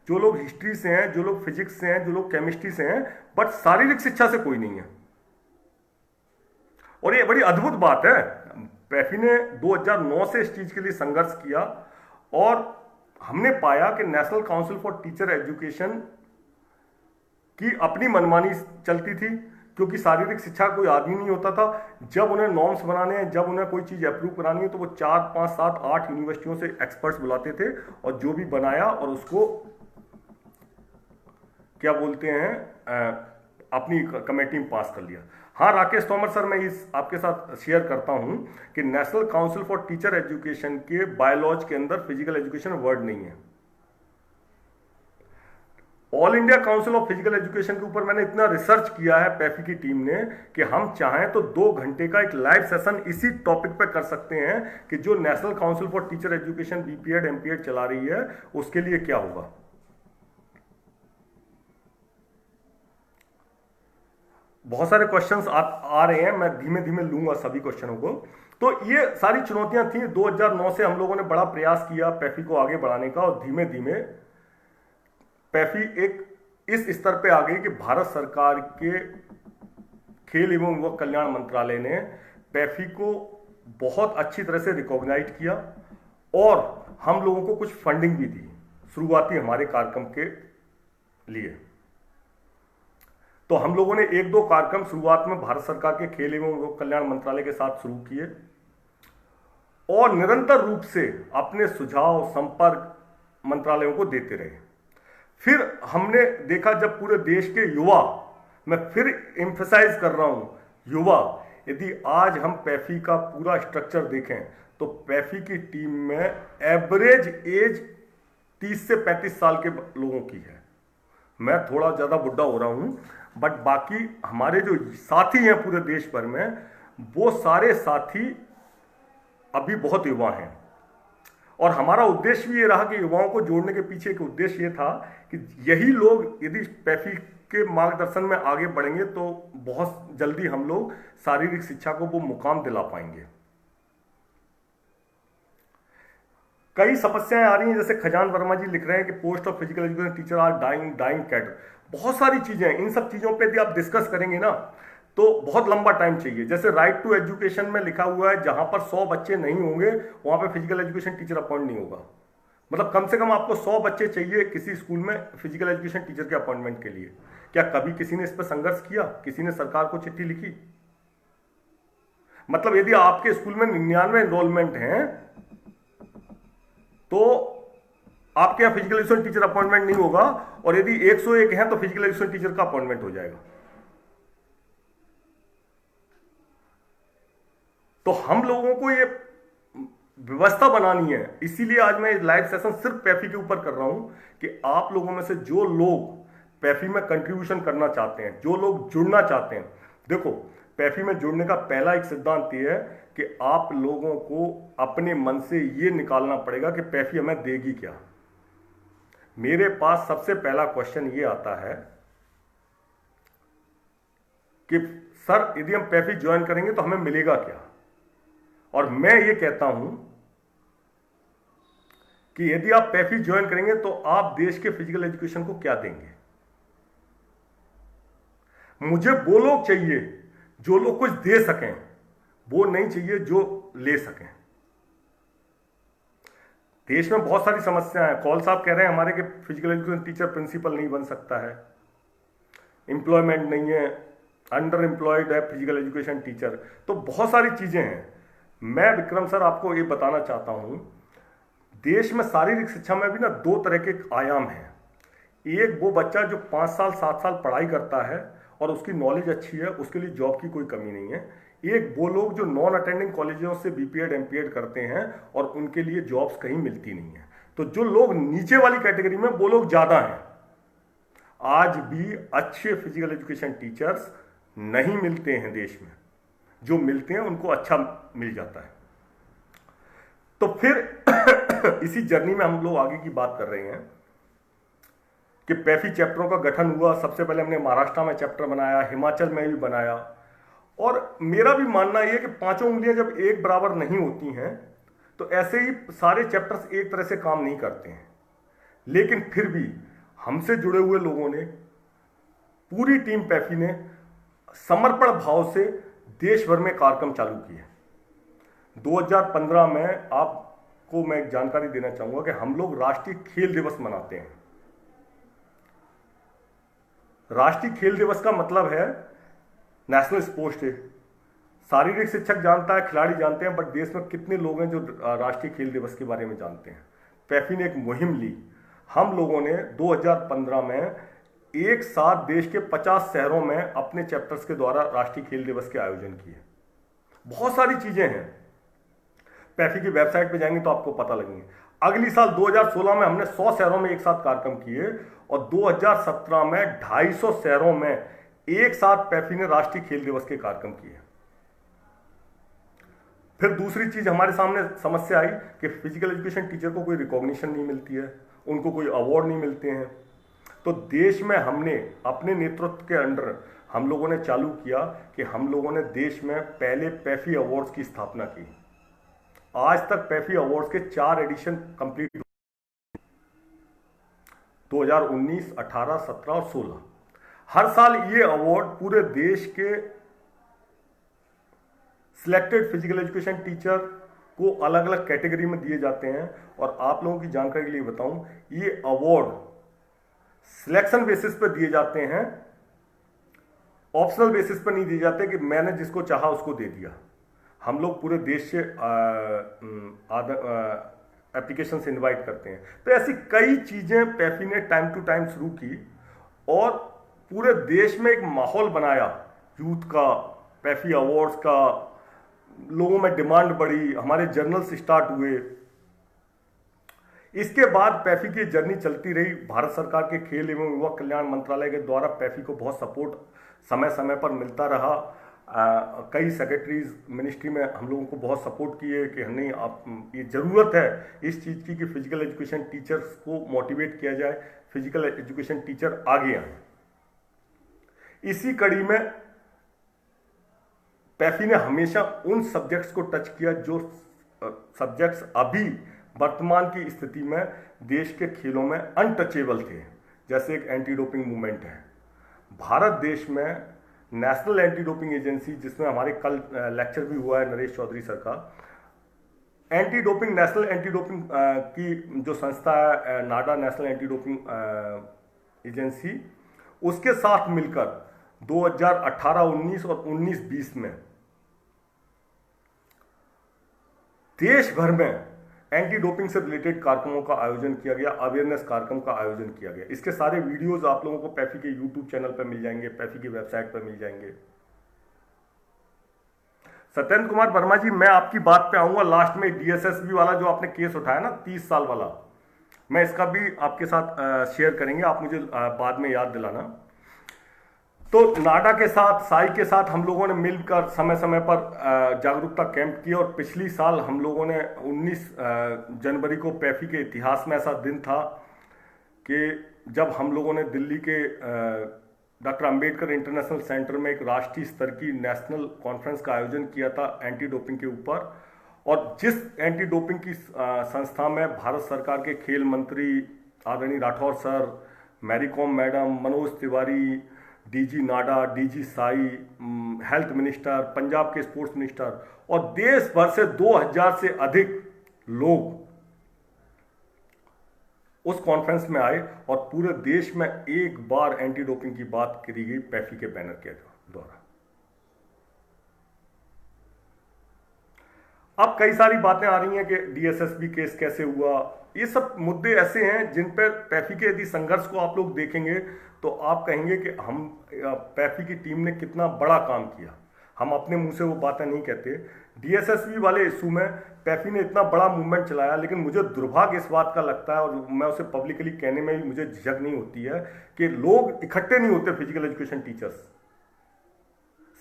जो लोग हिस्ट्री से हैं, जो लोग फिजिक्स से हैं, जो लोग केमिस्ट्री से हैं, बट शारीरिक शिक्षा से कोई नहीं है। और ये बड़ी अद्भुत बात है। पैफी ने 2009 से इस चीज के लिए संघर्ष किया, और हमने पाया कि national council for teacher education की अपनी मनमानी चलती थी, क्योंकि शारीरिक शिक्षा कोई आदमी नहीं होता था। जब उन्हें नॉर्म्स बनाने हैं, जब उन्हें कोई चीज अप्रूव करानी है, तो वो 4, 5, 7, 8 यूनिवर्सिटियों से एक्सपर्ट्स बुलाते थे, और जो भी बनाया और उसको क्या बोलते हैं अपनी कमेटी में पास कर लिया। हाँ राकेश तोमर सर, मैं इस आपके साथ शेयर करता हूं कि national council for teacher education के बायोलॉज के अंदर फिजिकल एजुकेशन वर्ड नहीं है। All India council of physical education के ऊपर मैंने इतना रिसर्च किया है पैफी की टीम ने कि हम चाहें तो 2 घंटे का एक लाइव सेशन इसी टॉपिक पे कर सकते हैं कि जो national council for teacher education BPEd MPEd चला रही है उसके लिए क्या होगा। बहुत सारे क्वेश्चंस आ रहे हैं, मैं धीमे धीमे लूंगा सभी क्वेश्चनों को। तो ये सारी चुनौतियां थी। 2009 से हम लोगों ने बड़ा प्रयास किया पैफी को आगे बढ़ाने का, और धीमे धीमे पैफी एक इस स्तर पे आ गई कि भारत सरकार के खेल एवं युवक कल्याण मंत्रालय ने पैफी को बहुत अच्छी तरह से रिकॉग्नाइज किया, और हम लोगों को कुछ फंडिंग भी दी शुरुआती हमारे कार्यक्रम के लिए। तो हम लोगों ने 1-2 कार्यक्रम शुरुआत में भारत सरकार के खेल एवं युवक कल्याण मंत्रालय के साथ शुरू किए, और निरंतर रूप से अपने सुझाव संपर्क मंत्रालयों को देते रहे। फिर हमने देखा जब पूरे देश के युवा, मैं फिर एम्फसाइज कर रहा हूं युवा, यदि आज हम पैफी का पूरा स्ट्रक्चर देखें तो पैफी की टीम में एवरेज एज 30 से 35 साल के लोगों की है। मैं थोड़ा ज्यादा बुढ़ा हो रहा हूं, बट बाकी हमारे जो साथी हैं पूरे देश भर में, वो सारे साथी अभी बहुत युवा हैं। और हमारा उद्देश्य भी ये रहा कि युवाओं को जोड़ने के पीछे एक उद्देश्य ये था कि यही लोग यदि पैफी के मार्गदर्शन में आगे बढ़ेंगे तो बहुत जल्दी हम लोग शारीरिक शिक्षा को वो मुकाम दिला पाएंगे। कई समस्याएं आ रही हैं, जैसे खजान वर्मा जी लिख रहे हैं कि post of physical education teacher are dying cadre. बहुत सारी चीजें हैं, इन सब चीजों पे यदि आप डिस्कस करेंगे ना तो बहुत लंबा टाइम चाहिए। जैसे राइट टू एजुकेशन में लिखा हुआ है जहां पर 100 बच्चे नहीं होंगे वहां पे फिजिकल एजुकेशन टीचर अपॉइंट नहीं होगा। मतलब कम से कम आपको 100 बच्चे चाहिए किसी स्कूल में फिजिकल एजुकेशन टीचर के अपॉइंटमेंट के लिए। क्या कभी किसी ने इस पर संघर्ष किया? किसी ने सरकार को चिट्ठी लिखी? मतलब यदि आपके स्कूल में 99 एनरोलमेंट हैं तो आपके यहां फिजिकल एजुकेशन टीचर अपॉइंटमेंट नहीं होगा, और यदि 101 है तो फिजिकल एजुकेशन टीचर का अपॉइंटमेंट हो जाएगा। तो हम लोगों को ये व्यवस्था बनानी है। इसीलिए आज मैं लाइव सेशन सिर्फ पैफी के ऊपर कर रहा हूं कि आप लोगों में से जो लोग पैफी में कंट्रीब्यूशन करना चाहते हैं, जो लोग जुड़ना चाहते हैं, देखो पैफी में जुड़ने का पहला एक सिद्धांत ये है कि आप लोगों को अपने मन से ये निकालना पड़ेगा कि पैफी हमें देगी क्या। मेरे पास सबसे पहला क्वेश्चन ये आता है कि सर यदि हम पैफी ज्वाइन करेंगे तो हमें मिलेगा क्या। और मैं ये कहता हूं कि यदि आप पैफी ज्वाइन करेंगे तो आप देश के फिजिकल एजुकेशन को क्या देंगे। मुझे वो लोग चाहिए जो लोग कुछ दे सकें, वो नहीं चाहिए जो ले सकें। देश में बहुत सारी समस्याएं हैं। कौल साहब कह रहे हैं हमारे कि फिजिकल एजुकेशन टीचर प्रिंसिपल नहीं बन सकता है, एम्प्लॉयमेंट नहीं है, अंडर एम्प्लॉयड है फिजिकल एजुकेशन टीचर, तो बहुत सारी चीजें हैं। मैं विक्रम सर आपको ये बताना चाहता हूं, देश में शारीरिक शिक्षा में भी ना दो तरह के आयाम हैं। एक वो बच्चा जो 5 साल 7 साल पढ़ाई करता है और उसकी नॉलेज अच्छी है, उसके लिए जॉब की कोई कमी नहीं है। एक वो लोग जो नॉन अटेंडिंग कॉलेजों से बीपीएड एमपीएड करते हैं और उनके लिए जॉब्स कहीं मिलती नहीं है। तो जो लोग नीचे वाली कैटेगरी में, वो लोग ज्यादा हैं। आज भी अच्छे फिजिकल एजुकेशन टीचर्स नहीं मिलते हैं देश में, जो मिलते हैं उनको अच्छा मिल जाता है। तो फिर इसी जर्नी में हम लोग आगे की बात कर रहे हैं कि पैफी चैप्टरों का गठन हुआ। सबसे पहले हमने महाराष्ट्र में चैप्टर बनाया, हिमाचल में भी बनाया। और मेरा भी मानना यह है कि पांचों उंगलियां जब एक बराबर नहीं होती हैं तो ऐसे ही सारे चैप्टर्स एक तरह से काम नहीं करते हैं। लेकिन फिर भी हमसे जुड़े हुए लोगों ने, पूरी टीम पैफी ने समर्पण भाव से देश भर में कार्यक्रम चालू किए। 2015 में आपको मैं एक जानकारी देना चाहूंगा कि हम लोग राष्ट्रीय खेल दिवस मनाते हैं। राष्ट्रीय खेल दिवस का मतलब है नेशनल स्पोर्ट्स डे। शारीरिक शिक्षक जानता है, खिलाड़ी जानते हैं, बट देश में कितने लोग हैं जो राष्ट्रीय खेल दिवस के बारे में जानते हैं। पैफी ने एक मुहिम ली। हम लोगों ने 2015 में एक साथ देश के 50 शहरों में अपने चैप्टर्स के द्वारा राष्ट्रीय खेल दिवस के आयोजन किए। बहुत सारी चीजें हैं, पैफी की वेबसाइट पे जाएंगे तो आपको पता लगेंगे। अगली साल 2016 में हमने 100 शहरों में एक साथ कार्यक्रम किए और 2017 में 250 शहरों में एक साथ पैफी ने राष्ट्रीय खेल दिवस के कार्यक्रम किए। फिर दूसरी चीज हमारे सामने समस्या आई कि फिजिकल एजुकेशन टीचर को कोई रिकॉग्निशन नहीं मिलती है, उनको कोई अवार्ड नहीं मिलते हैं। तो देश में हमने अपने नेतृत्व के अंडर हम लोगों ने चालू किया कि हम लोगों ने देश में पहले पैफी अवार्ड्स की स्थापना की। आज तक पैफी अवार्ड्स के 4 एडिशन कंप्लीट, 2019, 18, 17 और 16। हर साल ये अवार्ड पूरे देश के सिलेक्टेड फिजिकल एजुकेशन टीचर को अलग अलग कैटेगरी में दिए जाते हैं। और आप लोगों की जानकारी के लिए बताऊं, ये अवार्ड सिलेक्शन बेसिस पर दिए जाते हैं, ऑप्शनल बेसिस पर नहीं दिए जाते कि मैंने जिसको चाहा उसको दे दिया। हम लोग पूरे देश से एप्लीकेशन से इनवाइट करते हैं। तो ऐसी कई चीजें पैफी ने टाइम टू टाइम शुरू की और पूरे देश में एक माहौल बनाया यूथ का, पैफी अवार्ड्स का। लोगों में डिमांड बढ़ी, हमारे जर्नल्स स्टार्ट हुए। इसके बाद पैफी की जर्नी चलती रही। भारत सरकार के खेल एवं युवा कल्याण मंत्रालय के द्वारा पैफी को बहुत सपोर्ट समय समय पर मिलता रहा। कई सेक्रेटरीज मिनिस्ट्री में हम लोगों को बहुत सपोर्ट किए कि नहीं, आप ये ज़रूरत है इस चीज़ की कि फिजिकल एजुकेशन टीचर्स को मोटिवेट किया जाए, फिजिकल एजुकेशन टीचर आगे आए। इसी कड़ी में पैफी ने हमेशा उन सब्जेक्ट्स को टच किया जो सब्जेक्ट्स अभी वर्तमान की स्थिति में देश के खेलों में अनटचेबल थे। जैसे एक एंटी डोपिंग मूवमेंट है। भारत देश में नेशनल एंटी डोपिंग एजेंसी, जिसमें हमारे कल लेक्चर भी हुआ है नरेश चौधरी सर का, anti doping national anti doping की जो संस्था है नाडा, नेशनल एंटी डोपिंग एजेंसी, उसके साथ मिलकर 2018-19 और 19-20 में देश भर में एंटी डोपिंग से रिलेटेड कार्यक्रमों का आयोजन किया गया, अवेयरनेस कार्यक्रम का आयोजन किया गया। इसके सारे वीडियोस आप लोगों को पैफी के यूट्यूब चैनल पर मिल जाएंगे, पैफी की वेबसाइट पर मिल जाएंगे। सत्येंद्र कुमार वर्मा जी, मैं आपकी बात पे आऊंगा लास्ट में। डीएसएसबी वाला जो आपने केस उठाया ना 30 साल वाला, मैं इसका भी आपके साथ शेयर करेंगे, आप मुझे बाद में याद दिलाना। तो नाडा के साथ, साई के साथ हम लोगों ने मिलकर समय समय पर जागरूकता कैंप किए, और पिछली साल हम लोगों ने 19 जनवरी को पैफी के इतिहास में ऐसा दिन था कि जब हम लोगों ने दिल्ली के डॉक्टर अंबेडकर इंटरनेशनल सेंटर में एक राष्ट्रीय स्तर की नेशनल कॉन्फ्रेंस का आयोजन किया था एंटी डोपिंग के ऊपर। और जिस एंटी डोपिंग की संस्था में भारत सरकार के खेल मंत्री आदरणीय Rathore sir, Mary Kom madam, Manoj Tiwari, DG NADA, DG SAI, health minister, Punjab के स्पोर्ट्स मिनिस्टर और देश भर से 2000 से अधिक लोग उस कॉन्फ्रेंस में आए, और पूरे देश में एक बार एंटी डोपिंग की बात करी गई पैफी के बैनर के द्वारा। अब कई सारी बातें आ रही हैं कि डीएसएसबी केस कैसे हुआ। ये सब मुद्दे ऐसे हैं जिन पर पैफी के यदि संघर्ष को आप लोग देखेंगे तो आप कहेंगे कि हम पैफी की टीम ने कितना बड़ा काम किया। हम अपने मुंह से वो बातें नहीं कहते। डीएसएसबी वाले इशू में पैफी ने इतना बड़ा मूवमेंट चलाया, लेकिन मुझे दुर्भाग्य इस बात का लगता है, और मैं उसे पब्लिकली कहने में भी मुझे झिझक नहीं होती है, कि लोग इकट्ठे नहीं होते फिजिकल एजुकेशन टीचर्स।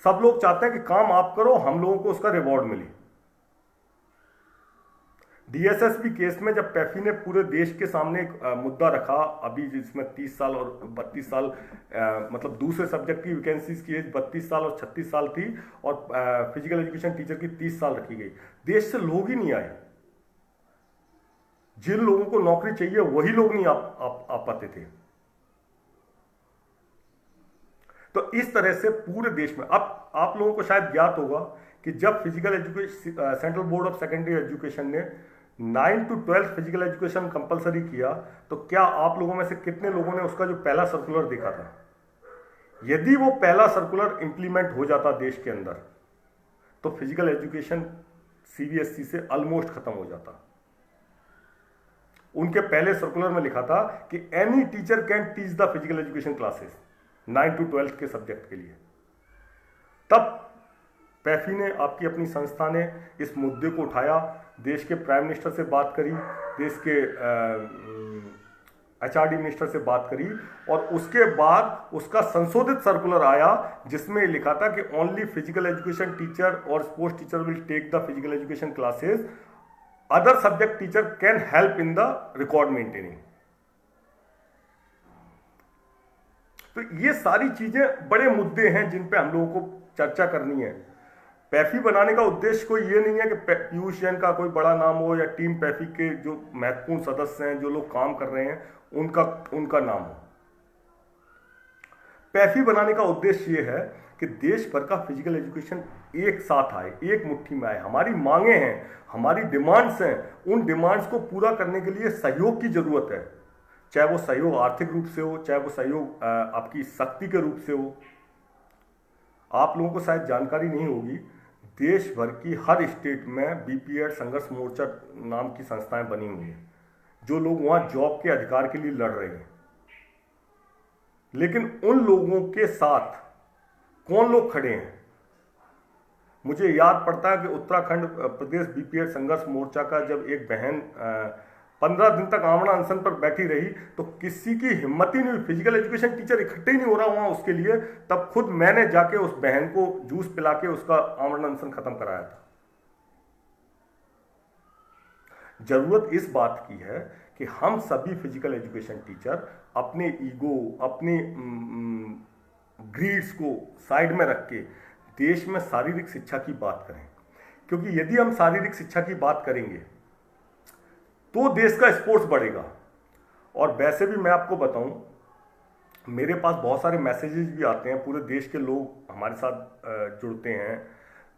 सब लोग चाहते हैं कि काम आप करो, हम लोगों को उसका रिवॉर्ड मिले। डीएसएसबी केस में जब पैफी ने पूरे देश के सामने एक मुद्दा रखा, अभी जिसमें 30 साल और 32 साल मतलब दूसरे सब्जेक्ट की वैकेंसीज की एज 32 साल और 36 साल थी, और फिजिकल एजुकेशन टीचर की 30 साल रखी गई। देश से लोग ही नहीं आए। जिन लोगों को नौकरी चाहिए वही लोग नहीं आ पाते थे। तो इस तरह से पूरे देश में, अब आप लोगों को शायद ज्ञात होगा कि जब physical education central board of secondary education ने 9 to 12 फिजिकल एजुकेशन कंपलसरी किया, तो क्या आप लोगों में से कितने लोगों ने उसका जो पहला सर्कुलर देखा था? यदि वो पहला सर्कुलर इंप्लीमेंट हो जाता देश के अंदर, तो फिजिकल एजुकेशन सीबीएसई से ऑलमोस्ट खत्म हो जाता। उनके पहले सर्कुलर में लिखा था कि any teacher can teach the physical education classes 9 to 12 के सब्जेक्ट के लिए। तब पैफी ने, आपकी अपनी संस्था ने इस मुद्दे को उठाया, देश के प्राइम मिनिस्टर से बात करी, देश के एचआरडी मिनिस्टर से बात करी, और उसके बाद उसका संशोधित सर्कुलर आया जिसमें लिखा था कि ओनली फिजिकल एजुकेशन टीचर और sports teacher will take the physical education classes, other subject teacher can help in the record maintaining. तो ये सारी चीजें बड़े मुद्दे हैं जिन पे हम लोगों को चर्चा करनी है। पैफी बनाने का उद्देश्य कोई ये नहीं है कि पीयूष जैन का कोई बड़ा नाम हो, या टीम पैफी के जो महत्वपूर्ण सदस्य हैं, जो लोग काम कर रहे हैं, उनका नाम हो। पैफी बनाने का उद्देश्य ये है कि देश भर का फिजिकल एजुकेशन एक साथ आए, एक मुट्ठी में आए। हमारी मांगे हैं, हमारी डिमांड्स हैं, उन डिमांड्स को पूरा करने के लिए सहयोग की जरूरत है। चाहे वो सहयोग आर्थिक रूप से हो, चाहे वो सहयोग आपकी शक्ति के रूप से हो। आप लोगों को शायद जानकारी नहीं होगी, देश भर की हर स्टेट में बीपीएड संघर्ष मोर्चा नाम की संस्थाएं बनी हुई हैं, जो लोग वहां जॉब के अधिकार के लिए लड़ रहे हैं। लेकिन उन लोगों के साथ कौन लोग खड़े हैं? मुझे याद पड़ता है कि उत्तराखंड प्रदेश बीपीएड संघर्ष मोर्चा का जब एक बहन 15 दिन तक आमरण अनशन पर बैठी रही, तो किसी की हिम्मत ही नहीं हुई, फिजिकल एजुकेशन टीचर इकट्ठे ही नहीं हो रहा वहां उसके लिए। तब खुद मैंने जाके उस बहन को जूस पिला के उसका आमरण अनशन खत्म कराया था। जरूरत इस बात की है कि हम सभी फिजिकल एजुकेशन टीचर अपने ईगो, अपने ग्रीड्स को साइड में रख के देश में शारीरिक शिक्षा की बात करें, क्योंकि यदि हम शारीरिक शिक्षा की बात करेंगे तो देश का स्पोर्ट्स बढ़ेगा। और वैसे भी मैं आपको बताऊं, मेरे पास बहुत सारे मैसेजेस भी आते हैं, पूरे देश के लोग हमारे साथ जुड़ते हैं,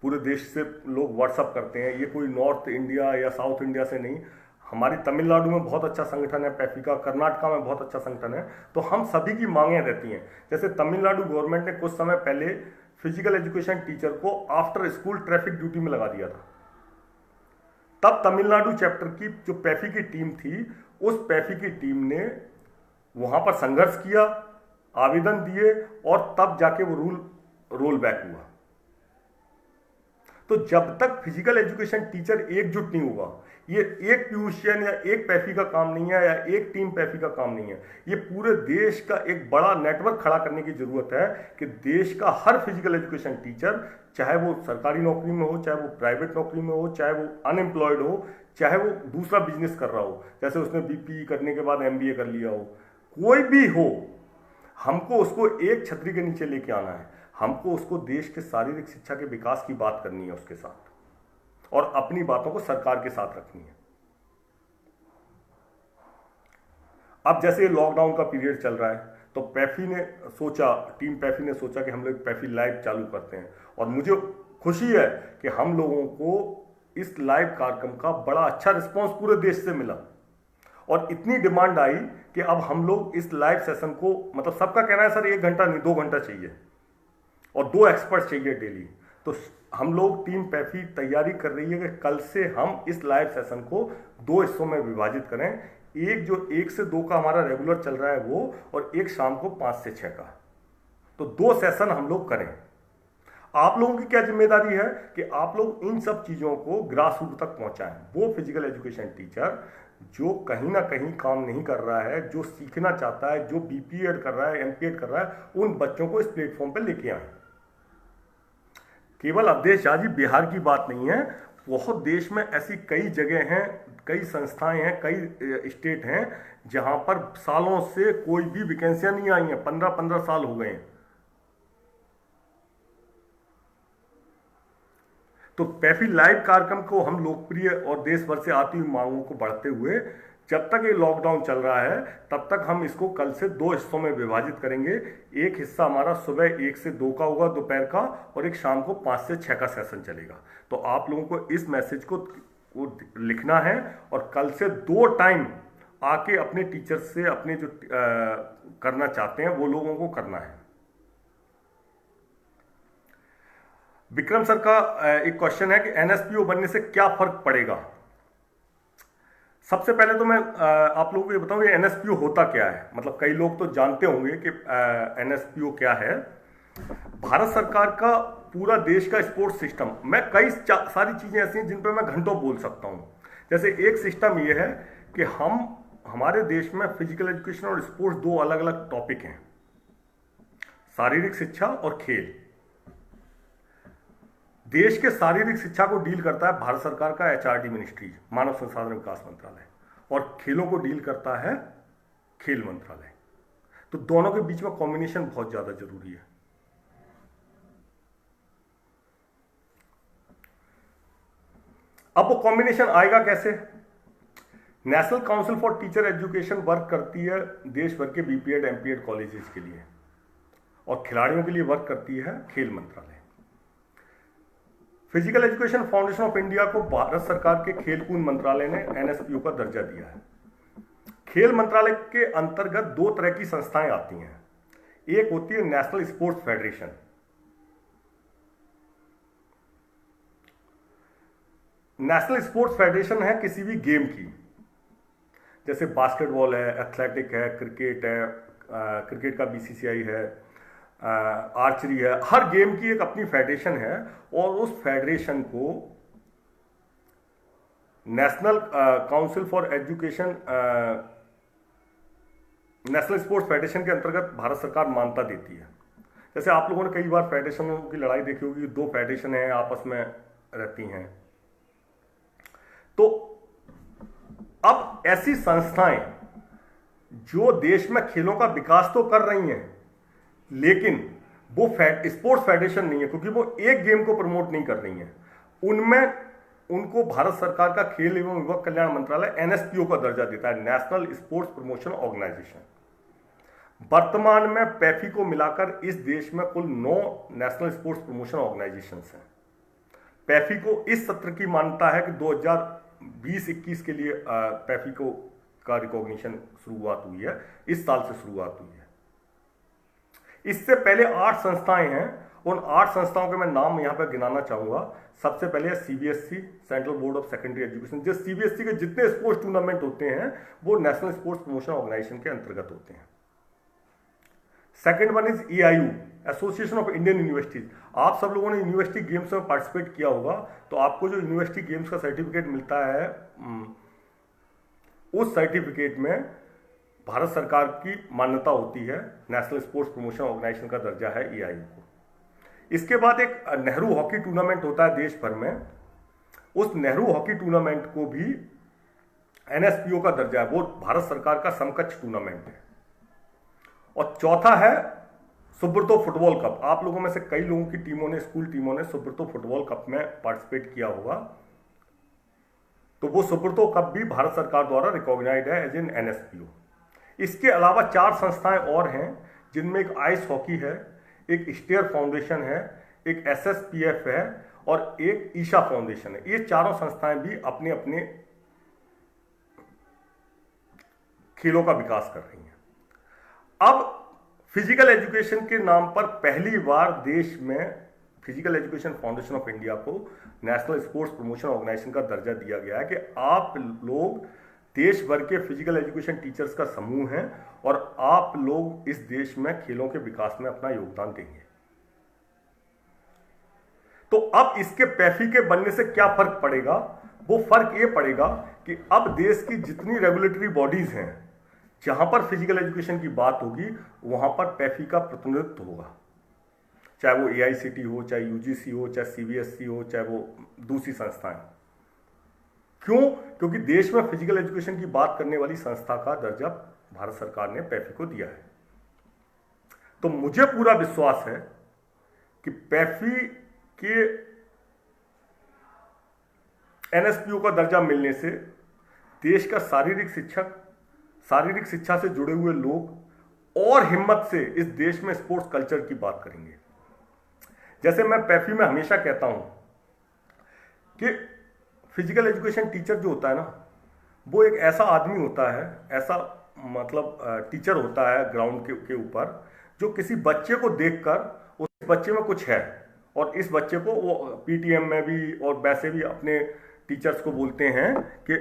पूरे देश से लोग व्हाट्सअप करते हैं। ये कोई नॉर्थ इंडिया या साउथ इंडिया से नहीं, हमारी तमिलनाडु में बहुत अच्छा संगठन है पैफी का, कर्नाटका में बहुत अच्छा संगठन है। तो हम सभी की मांगें रहती हैं। जैसे तमिलनाडु गवर्नमेंट ने कुछ समय पहले फिजिकल एजुकेशन टीचर को आफ्टर स्कूल ट्रैफिक ड्यूटी में लगा दिया था। तब तमिलनाडु चैप्टर की जो पैफी की टीम थी, उस पैफी की टीम ने वहां पर संघर्ष किया, आवेदन दिए, और तब जाके वो रूल रोल बैक हुआ। तो जब तक फिजिकल एजुकेशन टीचर एकजुट नहीं होगा, ये एक ट्यूशन या एक पैफी का काम नहीं है या एक टीम पैफी का काम नहीं है, ये पूरे देश का एक बड़ा नेटवर्क खड़ा करने की जरूरत है कि देश का हर फिजिकल एजुकेशन टीचर, चाहे वो सरकारी नौकरी में हो, चाहे वो प्राइवेट नौकरी में हो, चाहे वो अनएम्प्लॉयड हो, चाहे वो दूसरा बिजनेस कर रहा हो, जैसे उसने बीपीई करने के बाद एमबीए कर लिया हो, कोई भी हो, हमको उसको एक छतरी के नीचे लेके आना है। हमको उसको देश के शारीरिक शिक्षा के विकास की बात करनी है उसके साथ, और अपनी बातों को सरकार के साथ रखनी है। अब जैसे लॉकडाउन का पीरियड चल रहा है, तो पैफी ने सोचा, टीम पैफी ने सोचा कि हम लोग पैफी लाइव चालू करते हैं, और मुझे खुशी है कि हम लोगों को इस लाइव कार्यक्रम का बड़ा अच्छा रिस्पांस पूरे देश से मिला, और इतनी डिमांड आई कि अब हम लोग इस लाइव सेशन को, मतलब सबका कहना है सर 1 घंटा नहीं 2 घंटा चाहिए और 2 एक्सपर्ट चाहिए डेली। तो हम लोग टीम पैफी तैयारी कर रही है कि कल से हम इस लाइव सेशन को 2 हिस्सों में विभाजित करें, एक जो 1 से 2 का हमारा रेगुलर चल रहा है वो, और एक शाम को 5 से 6 का। तो 2 सेशन हम लोग करें। आप लोगों की क्या जिम्मेदारी है कि आप लोग इन सब चीजों को ग्रास रूट तक पहुंचाएं। वो फिजिकल एजुकेशन टीचर जो कहीं ना कहीं काम नहीं कर रहा है, जो सीखना चाहता है, जो बीपीएड कर रहा है, एमपीएड कर रहा है, उन बच्चों को इस प्लेटफॉर्म पर लेके आए। केवल अवधेश झा जी बिहार की बात नहीं है, बहुत देश में ऐसी कई जगह हैं, कई संस्थाएं हैं, कई स्टेट हैं जहां पर सालों से कोई भी वैकेंसियां नहीं आई हैं, 15-15 साल हो गए हैं। तो पैफी लाइव कार्यक्रम को हम लोकप्रिय और देश भर से आती हुई मांगों को बढ़ते हुए, जब तक ये लॉकडाउन चल रहा है तब तक हम इसको कल से 2 हिस्सों में विभाजित करेंगे। एक हिस्सा हमारा सुबह 1 से 2 का होगा दोपहर का, और एक शाम को 5 से 6 का सेशन चलेगा। तो आप लोगों को इस मैसेज को लिखना है, और कल से 2 टाइम आके अपने टीचर से अपने जो करना चाहते हैं वो लोगों को करना है। विक्रम सर का एक क्वेश्चन है कि एनएसपीओ बनने से क्या फर्क पड़ेगा। सबसे पहले तो मैं आप लोगों को ये बताऊं कि एनएसपीओ होता क्या है। मतलब कई लोग तो जानते होंगे कि एनएसपीओ क्या है। भारत सरकार का पूरा देश का स्पोर्ट्स सिस्टम, मैं कई सारी चीजें ऐसी हैं जिन पर मैं घंटों बोल सकता हूं। जैसे एक सिस्टम ये है कि हमारे देश में फिजिकल एजुकेशन और स्पोर्ट्स 2 अलग अलग टॉपिक हैं, शारीरिक शिक्षा और खेल। देश के शारीरिक शिक्षा को डील करता है भारत सरकार का एचआरडी मिनिस्ट्री, मानव संसाधन विकास मंत्रालय, और खेलों को डील करता है खेल मंत्रालय। तो दोनों के बीच में कॉम्बिनेशन बहुत ज्यादा जरूरी है। अब वो कॉम्बिनेशन आएगा कैसे? National council for teacher education work करती है देश भर के बीपीएड एमपीएड कॉलेजेस के लिए, और खिलाड़ियों के लिए वर्क करती है खेल मंत्रालय। Physical education foundation of India को भारत सरकार के खेलकूद मंत्रालय ने एनएसपीओ का दर्जा दिया है। खेल मंत्रालय के अंतर्गत 2 तरह की संस्थाएं आती हैं। एक होती है national sports federation. National sports federation है किसी भी गेम की, जैसे बास्केटबॉल है, एथलेटिक है, क्रिकेट है, क्रिकेट का बीसीसीआई है, आर्चरी है। हर गेम की एक अपनी फेडरेशन है, और उस फेडरेशन को national council for education, national sports federation के अंतर्गत भारत सरकार मान्यता देती है। जैसे आप लोगों ने कई बार फेडरेशनों की लड़ाई देखी होगी, 2 फेडरेशन हैं आपस में रहती हैं। तो अब ऐसी संस्थाएं जो देश में खेलों का विकास तो कर रही हैं, लेकिन वो स्पोर्ट्स फेडरेशन नहीं है, क्योंकि वो एक गेम को प्रमोट नहीं कर रही हैं। उनमें उनको भारत सरकार का खेल एवं युवा कल्याण मंत्रालय एनएसपीओ का दर्जा देता है, नेशनल स्पोर्ट्स प्रमोशन ऑर्गेनाइजेशन। वर्तमान में पैफी को मिलाकर इस देश में कुल 9 नेशनल स्पोर्ट्स प्रमोशन ऑर्गेनाइजेशन हैं। पैफी को इस सत्र की मान्यता है कि 2020-21 के लिए पैफी का रिकॉग्निशन शुरुआत हुई है, इस साल से शुरुआत हुई है। इससे पहले 8 संस्थाएं हैं, उन 8 संस्थाओं के मैं नाम यहां पर गिनाना चाहूंगा। सबसे पहले CBSE, central board of secondary education. जो सीबीएसई के जितने स्पोर्ट्स टूर्नामेंट होते हैं वो नेशनल स्पोर्ट्स प्रमोशन ऑर्गेनाइजेशन के अंतर्गत होते हैं। Second one is EIU, association of Indian universities. आप सब लोगों ने यूनिवर्सिटी गेम्स में पार्टिसिपेट किया होगा, तो आपको जो यूनिवर्सिटी गेम्स का सर्टिफिकेट मिलता है, उस सर्टिफिकेट में भारत सरकार की मान्यता होती है, नेशनल स्पोर्ट्स प्रमोशन ऑर्गेनाइजेशन का दर्जा है EIO को। इसके बाद एक नेहरू हॉकी टूर्नामेंट होता है देश भर में, उस नेहरू हॉकी टूर्नामेंट को भी NSPO का दर्जा है, वो भारत सरकार का समकक्ष टूर्नामेंट है। और चौथा है सुब्रतो फुटबॉल कप। आप लोगों में से कई लोगों की टीमों ने, स्कूल टीमों ने सुब्रतो फुटबॉल कप में पार्टिसिपेट किया होगा, तो वो सुब्रतो कप भी भारत सरकार द्वारा रिकॉग्नाइज्ड है एज एन NSPO। इसके अलावा 4 संस्थाएं और हैं, जिनमें एक आइस हॉकी है, एक स्टेयर फाउंडेशन है, एक SSPF है और एक ईशा फाउंडेशन है। ये चारों संस्थाएं भी अपने अपने खेलों का विकास कर रही हैं। अब फिजिकल एजुकेशन के नाम पर पहली बार देश में physical education foundation of India को नेशनल स्पोर्ट्स प्रमोशन ऑर्गेनाइजेशन का दर्जा दिया गया है कि आप लोग देश भर के फिजिकल एजुकेशन टीचर्स का समूह हैं और आप लोग इस देश में खेलों के विकास में अपना योगदान देंगे। तो अब इसके पैफी के बनने से क्या फर्क पड़ेगा? वो फर्क ये पड़ेगा कि अब देश की जितनी रेगुलेटरी बॉडीज हैं, जहां पर फिजिकल एजुकेशन की बात होगी, वहां पर पैफी का प्रतिनिधित्व होगा, चाहे वो AICT हो, चाहे UGC हो, चाहे CBSE हो, चाहे वो दूसरी संस्थाएं। क्यों? क्योंकि देश में फिजिकल एजुकेशन की बात करने वाली संस्था का दर्जा भारत सरकार ने पैफी को दिया है। तो मुझे पूरा विश्वास है कि पैफी के NSPO का दर्जा मिलने से देश का शारीरिक शिक्षा से जुड़े हुए लोग और हिम्मत से इस देश में स्पोर्ट्स कल्चर की बात करेंगे। जैसे मैं पैफी में हमेशा कहता हूं कि फिजिकल एजुकेशन टीचर जो होता है ना, वो एक ऐसा आदमी होता है, ऐसा मतलब टीचर होता है ग्राउंड के ऊपर, जो किसी बच्चे को देखकर उस बच्चे में कुछ है, और इस बच्चे को वो PTM में भी और वैसे भी अपने टीचर्स को बोलते हैं कि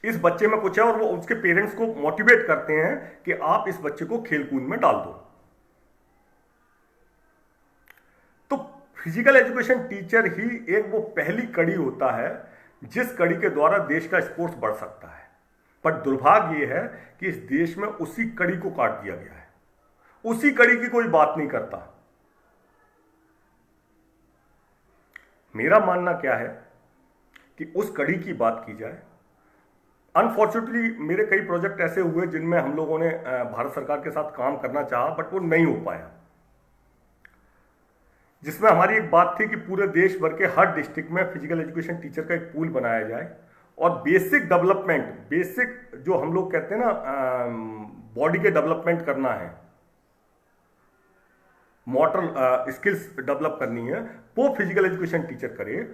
इस बच्चे में कुछ है, और वो उसके पेरेंट्स को मोटिवेट करते हैं कि आप इस बच्चे को खेलकूद में डाल दो। तो फिजिकल एजुकेशन टीचर ही एक वो पहली कड़ी होता है जिस कड़ी के द्वारा देश का स्पोर्ट्स बढ़ सकता है। पर दुर्भाग्य ये है कि इस देश में उसी कड़ी को काट दिया गया है, उसी कड़ी की कोई बात नहीं करता। मेरा मानना क्या है कि उस कड़ी की बात की जाए। अनफॉर्चुनेटली मेरे कई प्रोजेक्ट ऐसे हुए जिनमें हम लोगों ने भारत सरकार के साथ काम करना चाहा, बट वो नहीं हो पाया, जिसमें हमारी एक बात थी कि पूरे देश भर के हर डिस्ट्रिक्ट में फिजिकल एजुकेशन टीचर का एक पूल बनाया जाए और बेसिक डेवलपमेंट, बेसिक जो हम लोग कहते हैं ना बॉडी के डेवलपमेंट करना है, मोटर स्किल्स डेवलप करनी है, वो फिजिकल एजुकेशन टीचर करे।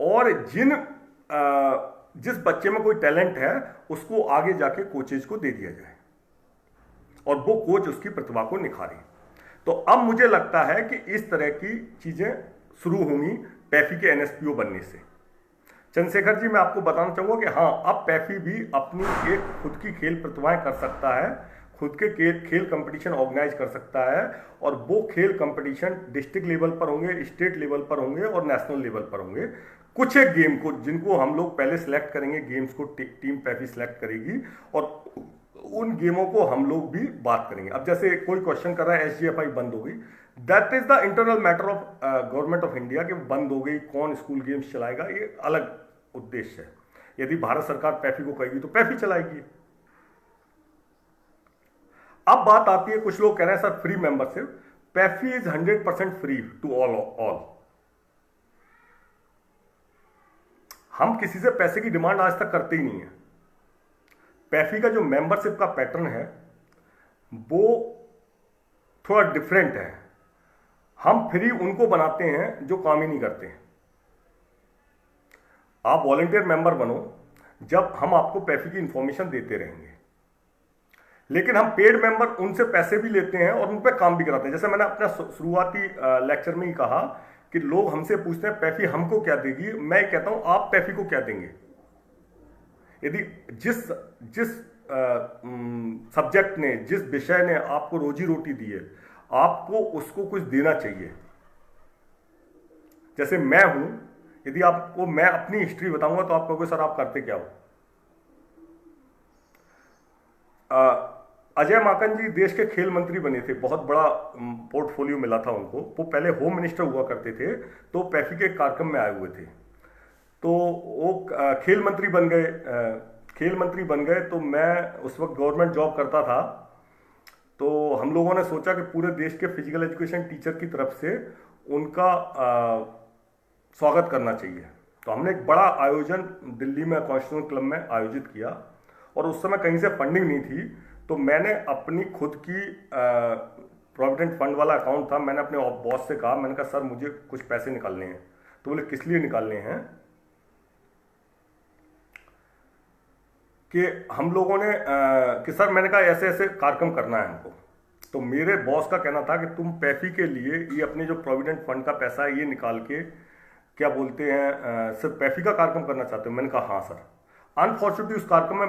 और जिस बच्चे में कोई टैलेंट है उसको आगे जाके कोचेज को दे दिया जाए और वो कोच उसकी प्रतिभा को निखारे। तो अब मुझे लगता है कि इस तरह की चीजें शुरू होंगी पैफी के NSPO बनने से। चंद्रशेखर जी, मैं आपको बताना चाहूंगा कि हाँ, अब पैफी भी अपनी एक खुद की खेल प्रतिभाएं कर सकता है, खुद के खेल कंपटीशन ऑर्गेनाइज कर सकता है, और वो खेल कंपटीशन डिस्ट्रिक्ट लेवल पर होंगे, स्टेट लेवल पर होंगे और नेशनल लेवल पर होंगे। कुछ एक गेम को जिनको हम लोग पहले सिलेक्ट करेंगे, गेम्स को टीम पैफी सिलेक्ट करेगी और उन गेमों को हम लोग भी बात करेंगे। अब जैसे कोई क्वेश्चन कर रहा है SGFI बंद हो गई, that is the internal matter of government of India कि बंद हो गई, कौन स्कूल गेम्स चलाएगा, ये अलग उद्देश्य है। यदि भारत सरकार पैफी को कहेगी तो पैफी चलाएगी। अब बात आती है, कुछ लोग कह रहे हैं sir free membership, PEFI is 100% free to all. हम किसी से पैसे की डिमांड आज तक करते ही नहीं है। पैफी का जो मेंबरशिप का पैटर्न है वो थोड़ा डिफरेंट है। हम फ्री उनको बनाते हैं जो काम ही नहीं करते हैं। आप वॉलंटियर मेंबर बनो, जब हम आपको पैफी की इंफॉर्मेशन देते रहेंगे, लेकिन हम पेड मेंबर उनसे पैसे भी लेते हैं और उन पर काम भी कराते हैं। जैसे मैंने अपना शुरुआती लेक्चर में ही कहा कि लोग हमसे पूछते हैं पैफी हमको क्या देगी, मैं कहता हूं आप पैफी को क्या देंगे। यदि जिस जिस सब्जेक्ट ने, जिस विषय ने आपको रोजी रोटी दी है, आपको उसको कुछ देना चाहिए। जैसे मैं हूं, यदि आपको मैं अपनी हिस्ट्री बताऊंगा तो आप कहोगे सर आप करते क्या हो। अजय माकन जी देश के खेल मंत्री बने थे, बहुत बड़ा पोर्टफोलियो मिला था उनको। वो पहले होम मिनिस्टर हुआ करते थे, तो पैफी के कार्यक्रम में आए हुए थे, तो वो खेल मंत्री बन गए। खेल मंत्री बन गए तो मैं उस वक्त गवर्नमेंट जॉब करता था, तो हम लोगों ने सोचा कि पूरे देश के फिजिकल एजुकेशन टीचर की तरफ से उनका स्वागत करना चाहिए। तो हमने एक बड़ा आयोजन दिल्ली में कॉन्स्टिट्यूशन क्लब में आयोजित किया, और उस समय कहीं से फंडिंग नहीं थी, तो मैंने अपनी खुद की प्रोविडेंट फंड वाला अकाउंट था, मैंने अपने बॉस से कहा, मैंने कहा सर मुझे कुछ पैसे निकालने हैं। तो बोले किस लिए निकालने हैं, कि हम लोगों ने कि सर, मैंने कहा ऐसे ऐसे कार्यक्रम करना है हमको। तो मेरे बॉस का कहना था कि तुम पैफी के लिए ये अपने जो प्रोविडेंट फंड का पैसा है ये निकाल के क्या बोलते हैं सिर्फ पैफी का कार्यक्रम करना चाहते हो। मैंने कहा हाँ सर। अनफॉर्चुनेटली उस कार्यक्रम में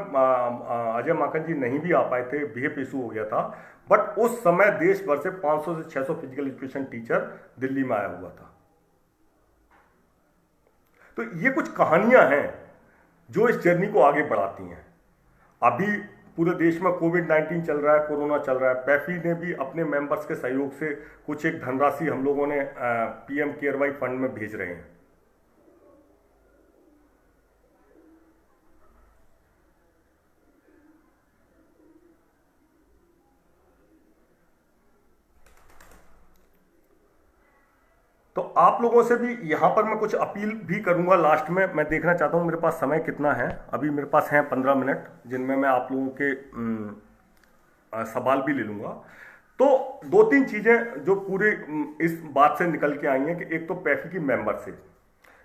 अजय माकन जी नहीं भी आ पाए थे, बीएफ इशू हो गया था, बट उस समय देश भर से 500 से 600 फिजिकल एजुकेशन टीचर दिल्ली में आया हुआ था। तो ये कुछ कहानियां हैं जो इस जर्नी को आगे बढ़ाती हैं। अभी पूरे देश में कोविड-19 चल रहा है, कोरोना चल रहा है, पैफी ने भी अपने मेंबर्स के सहयोग से कुछ एक धनराशि हम लोगों ने पीएम केयर वाई फंड में भेज रहे हैं। तो आप लोगों से भी यहां पर मैं कुछ अपील भी करूंगा। लास्ट में मैं देखना चाहता हूं मेरे पास समय कितना है। अभी मेरे पास हैं 15 मिनट, जिनमें मैं आप लोगों के सवाल भी ले लूंगा। तो दो तीन चीजें जो पूरे इस बात से निकल के आई हैं कि एक तो पैफी की मेंबरशिप।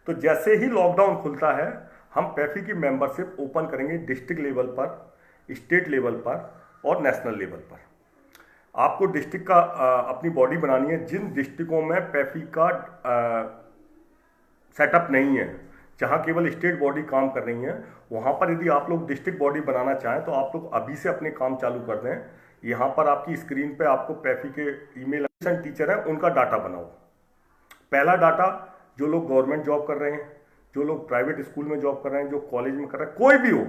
तो जैसे ही लॉकडाउन खुलता है, हम पैफी की मेंबरशिप ओपन करेंगे डिस्ट्रिक्ट लेवल पर, स्टेट लेवल पर और नेशनल लेवल पर। आपको डिस्ट्रिक्ट का अपनी बॉडी बनानी है। जिन डिस्ट्रिक्टों में पैफी का सेटअप नहीं है, जहां केवल स्टेट बॉडी काम कर रही है, वहां पर यदि आप लोग डिस्ट्रिक्ट बॉडी बनाना चाहें तो आप लोग अभी से अपने काम चालू कर दें। यहां पर आपकी स्क्रीन पे आपको पैफी के ईमेल टीचर हैं उनका डाटा बनाओ। पहला डाटा, जो लोग गवर्नमेंट जॉब कर रहे हैं, जो लोग प्राइवेट स्कूल में जॉब कर रहे हैं, जो कॉलेज में कर रहे हैं, कोई भी हो,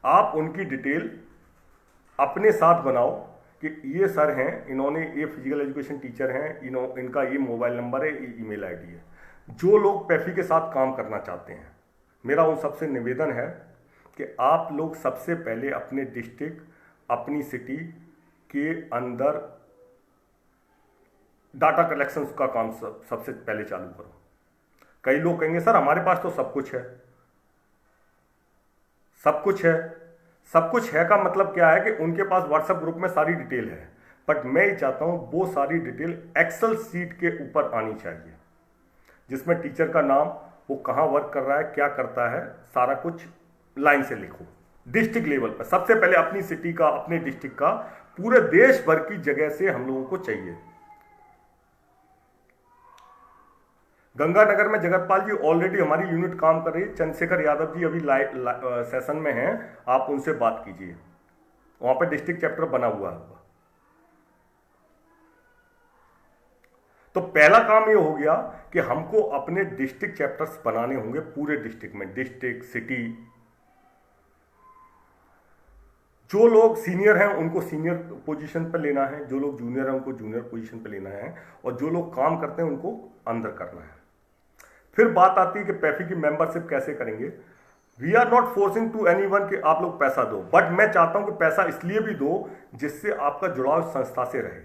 आप उनकी डिटेल अपने साथ बनाओ कि ये सर हैं, इन्होंने ये फिजिकल एजुकेशन टीचर हैं, इनका ये मोबाइल नंबर है, ये ईमेल आईडी है। जो लोग पैफी के साथ काम करना चाहते हैं, मेरा उन सबसे निवेदन है कि आप लोग सबसे पहले अपने डिस्ट्रिक्ट, अपनी सिटी के अंदर डाटा कलेक्शन का काम सबसे पहले चालू करो। कई लोग कहेंगे सर हमारे पास तो सब कुछ है। सब कुछ है, सब कुछ है का मतलब क्या है कि उनके पास व्हाट्सएप ग्रुप में सारी डिटेल है, बट मैं ये चाहता हूं वो सारी डिटेल एक्सेल सीट के ऊपर आनी चाहिए, जिसमें टीचर का नाम, वो कहां वर्क कर रहा है, क्या करता है, सारा कुछ लाइन से लिखो। डिस्ट्रिक्ट लेवल पर सबसे पहले अपनी सिटी का, अपने डिस्ट्रिक्ट का, पूरे देश भर की जगह से हम लोगों को चाहिए। गंगानगर में जगतपाल जी ऑलरेडी हमारी यूनिट काम कर रही है। चंद्रशेखर यादव जी अभी सेशन में हैं, आप उनसे बात कीजिए। वहां पर डिस्ट्रिक्ट चैप्टर बना हुआ है। तो पहला काम ये हो गया कि हमको अपने डिस्ट्रिक्ट चैप्टर्स बनाने होंगे पूरे डिस्ट्रिक्ट में, डिस्ट्रिक्ट, सिटी। जो लोग सीनियर हैं उनको सीनियर पोजीशन पर लेना है, जो लोग जूनियर हैं उनको जूनियर पोजीशन पर लेना है, और जो लोग काम करते हैं उनको अंदर करना है। फिर बात आती है कि पैफी की मेंबरशिप कैसे करेंगे। We are not forcing to anyone कि आप लोग पैसा दो, बट मैं चाहता हूं कि पैसा इसलिए भी दो जिससे आपका जुड़ाव संस्था से रहे।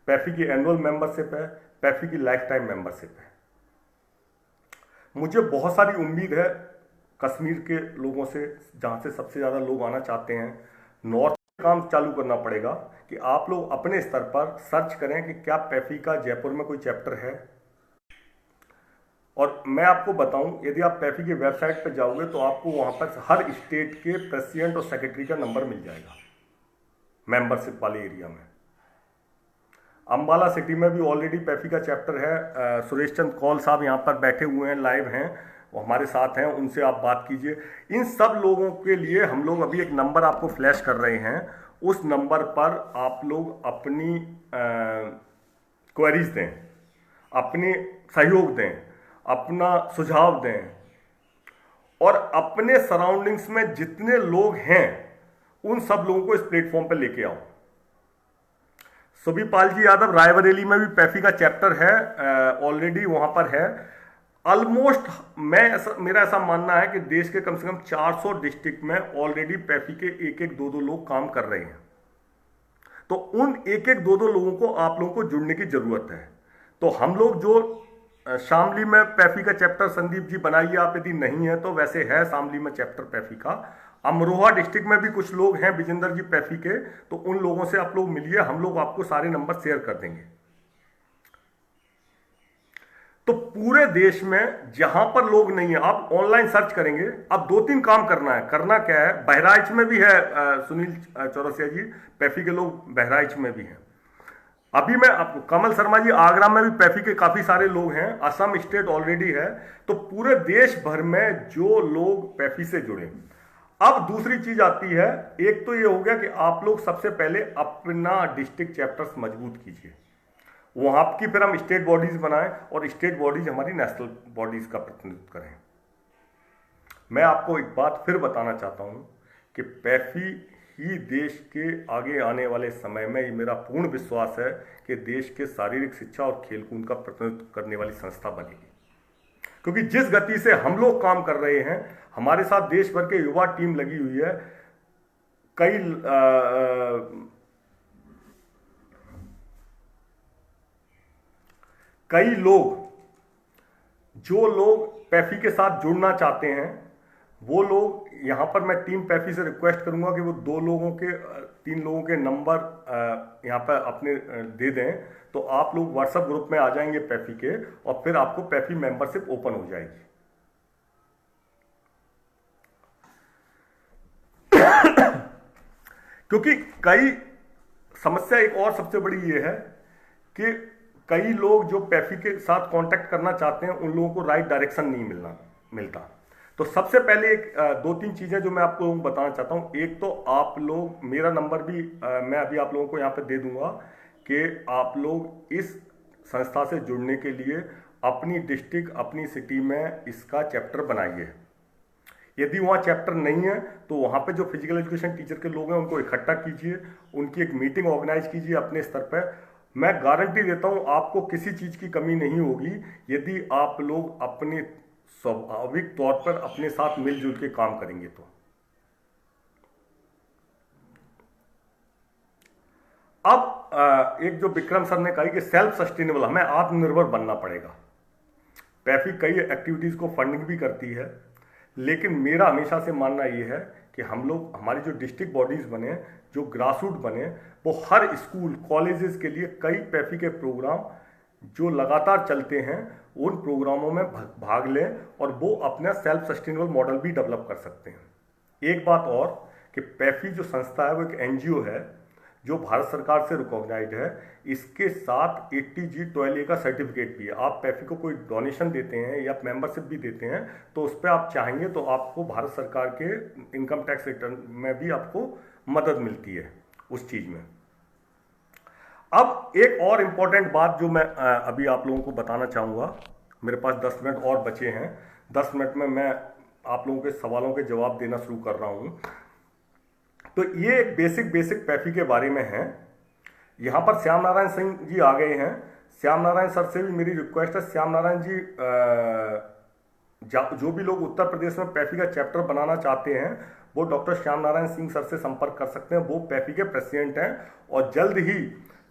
पैफी की एनुअल मेंबरशिप है, पैफी की लाइफ टाइम मेंबरशिप है। मुझे बहुत सारी उम्मीद है कश्मीर के लोगों से, जहां से सबसे ज्यादा लोग आना चाहते हैं। नॉर्थ में काम चालू करना पड़ेगा कि आप लोग अपने स्तर पर सर्च करें कि क्या पैफी का जयपुर में कोई चैप्टर है। और मैं आपको बताऊं, यदि आप पैफी की वेबसाइट पर जाओगे तो आपको वहां पर हर स्टेट के प्रेसिडेंट और सेक्रेटरी का नंबर मिल जाएगा मेंबरशिप वाले एरिया में। अंबाला सिटी में भी ऑलरेडी पैफी का चैप्टर है। सुरेश चंद कौल साहब यहाँ पर बैठे हुए हैं, लाइव हैं, वो हमारे साथ हैं, उनसे आप बात कीजिए। इन सब लोगों के लिए हम लोग अभी एक नंबर आपको फ्लैश कर रहे हैं, उस नंबर पर आप लोग अपनी क्वेरीज दें, अपने सहयोग दें, अपना सुझाव दें, और अपने सराउंडिंग्स में जितने लोग हैं उन सब लोगों को इस प्लेटफॉर्म पर लेके आओ। सुबीपाल जी यादव, रायबरेली में भी पैफी का चैप्टर है, ऑलरेडी वहां पर है। ऑलमोस्ट मेरा ऐसा मानना है कि देश के कम से कम 400 डिस्ट्रिक्ट में ऑलरेडी पैफी के एक एक दो दो लोग काम कर रहे हैं। तो उन एक एक दो दो लोगों को आप लोगों को जुड़ने की जरूरत है। तो हम लोग जो शामली में पैफी का चैप्टर, संदीप जी बनाइए आप, यदि नहीं है तो वैसे है शामली में चैप्टर पैफी का। अमरोहा डिस्ट्रिक्ट में भी कुछ लोग हैं विजेंद्र जी पैफी के, तो उन लोगों से आप लोग मिलिए, हम लोग आपको सारे नंबर शेयर कर देंगे। तो पूरे देश में जहां पर लोग नहीं है, आप ऑनलाइन सर्च करेंगे। अब 2-3 काम करना है। करना क्या है, बहराइच में भी है सुनील चौरसिया जी, पैफी के लोग बहराइच में भी हैं। अभी मैं आपको, कमल शर्मा जी, आगरा में भी पैफी के काफी सारे लोग हैं, असम स्टेट ऑलरेडी है। तो पूरे देश भर में जो लोग पैफी से जुड़े। अब दूसरी चीज आती है, एक तो ये हो गया कि आप लोग सबसे पहले अपना डिस्ट्रिक्ट चैप्टर्स मजबूत कीजिए, वहां की फिर हम स्टेट बॉडीज बनाएं और स्टेट बॉडीज हमारी नेशनल बॉडीज का प्रतिनिधित्व करें। मैं आपको एक बात फिर बताना चाहता हूं कि पैफी ही देश के आगे आने वाले समय में, ये मेरा पूर्ण विश्वास है कि देश के शारीरिक शिक्षा और खेलकूद का प्रतिनिधित्व करने वाली संस्था बनेगी। क्योंकि जिस गति से हम लोग काम कर रहे हैं, हमारे साथ देश भर के युवा टीम लगी हुई है। कई लोग, जो लोग पैफी के साथ जुड़ना चाहते हैं, वो लोग यहां पर, मैं टीम पैफी से रिक्वेस्ट करूंगा कि वो 3 लोगों के नंबर यहां पर अपने दे दें, तो आप लोग व्हाट्सएप ग्रुप में आ जाएंगे पैफी के, और फिर आपको पैफी मेंबरशिप ओपन हो जाएगी। क्योंकि कई समस्या, एक और सबसे बड़ी ये है कि कई लोग जो पैफी के साथ कांटेक्ट करना चाहते हैं, उन लोगों को राइट डायरेक्शन नहीं मिलता। तो सबसे पहले 2-3 चीजें जो मैं आपको बताना चाहता हूं। एक तो आप लोग, मेरा नंबर भी मैं अभी आप लोगों को यहां पे दे दूंगा कि आप लोग इस संस्था से जुड़ने के लिए अपनी डिस्ट्रिक्ट, अपनी सिटी में इसका चैप्टर बनाइए। यदि वहाँ चैप्टर नहीं है तो वहाँ पे जो फिजिकल एजुकेशन टीचर के लोग हैं उनको इकट्ठा कीजिए, उनकी एक मीटिंग ऑर्गेनाइज कीजिए अपने स्तर पर। मैं गारंटी देता हूँ आपको किसी चीज़ की कमी नहीं होगी यदि आप लोग अपने स्वाभाविक तौर पर अपने साथ मिलजुल के काम करेंगे। तो अब एक जो विक्रम सर ने कहा कि सेल्फ सस्टेनेबल, हमें आत्मनिर्भर बनना पड़ेगा। पैफी कई एक्टिविटीज़ को फंडिंग भी करती है, लेकिन मेरा हमेशा से मानना यह है कि हम लोग, हमारी जो डिस्ट्रिक्ट बॉडीज बने, जो ग्रासरूट बने, वो हर स्कूल कॉलेजेस के लिए कई पैफी के प्रोग्राम जो लगातार चलते हैं, उन प्रोग्रामों में भाग लें और वो अपना सेल्फ सस्टेनेबल मॉडल भी डेवलप कर सकते हैं। एक बात और कि पैफी जो संस्था है वो एक एनजीओ है जो भारत सरकार से रिकॉग्नाइज्ड है। इसके साथ 80G12A का सर्टिफिकेट भी है। आप पैफी को कोई डोनेशन देते हैं या मेंबरशिप भी देते हैं तो उस पर आप चाहेंगे तो आपको भारत सरकार के इनकम टैक्स रिटर्न में भी आपको मदद मिलती है उस चीज़ में। अब एक और इम्पॉर्टेंट बात जो मैं अभी आप लोगों को बताना चाहूँगा, मेरे पास 10 मिनट और बचे हैं। 10 मिनट में मैं आप लोगों के सवालों के जवाब देना शुरू कर रहा हूँ। तो ये एक बेसिक पैफी के बारे में है। यहाँ पर श्याम नारायण सिंह जी आ गए हैं। श्याम नारायण सर से भी मेरी रिक्वेस्ट है, श्याम नारायण जी, जो भी लोग उत्तर प्रदेश में पैफी का चैप्टर बनाना चाहते हैं वो डॉक्टर श्याम नारायण सिंह सर से संपर्क कर सकते हैं। वो पैफी के प्रेसिडेंट हैं और जल्द ही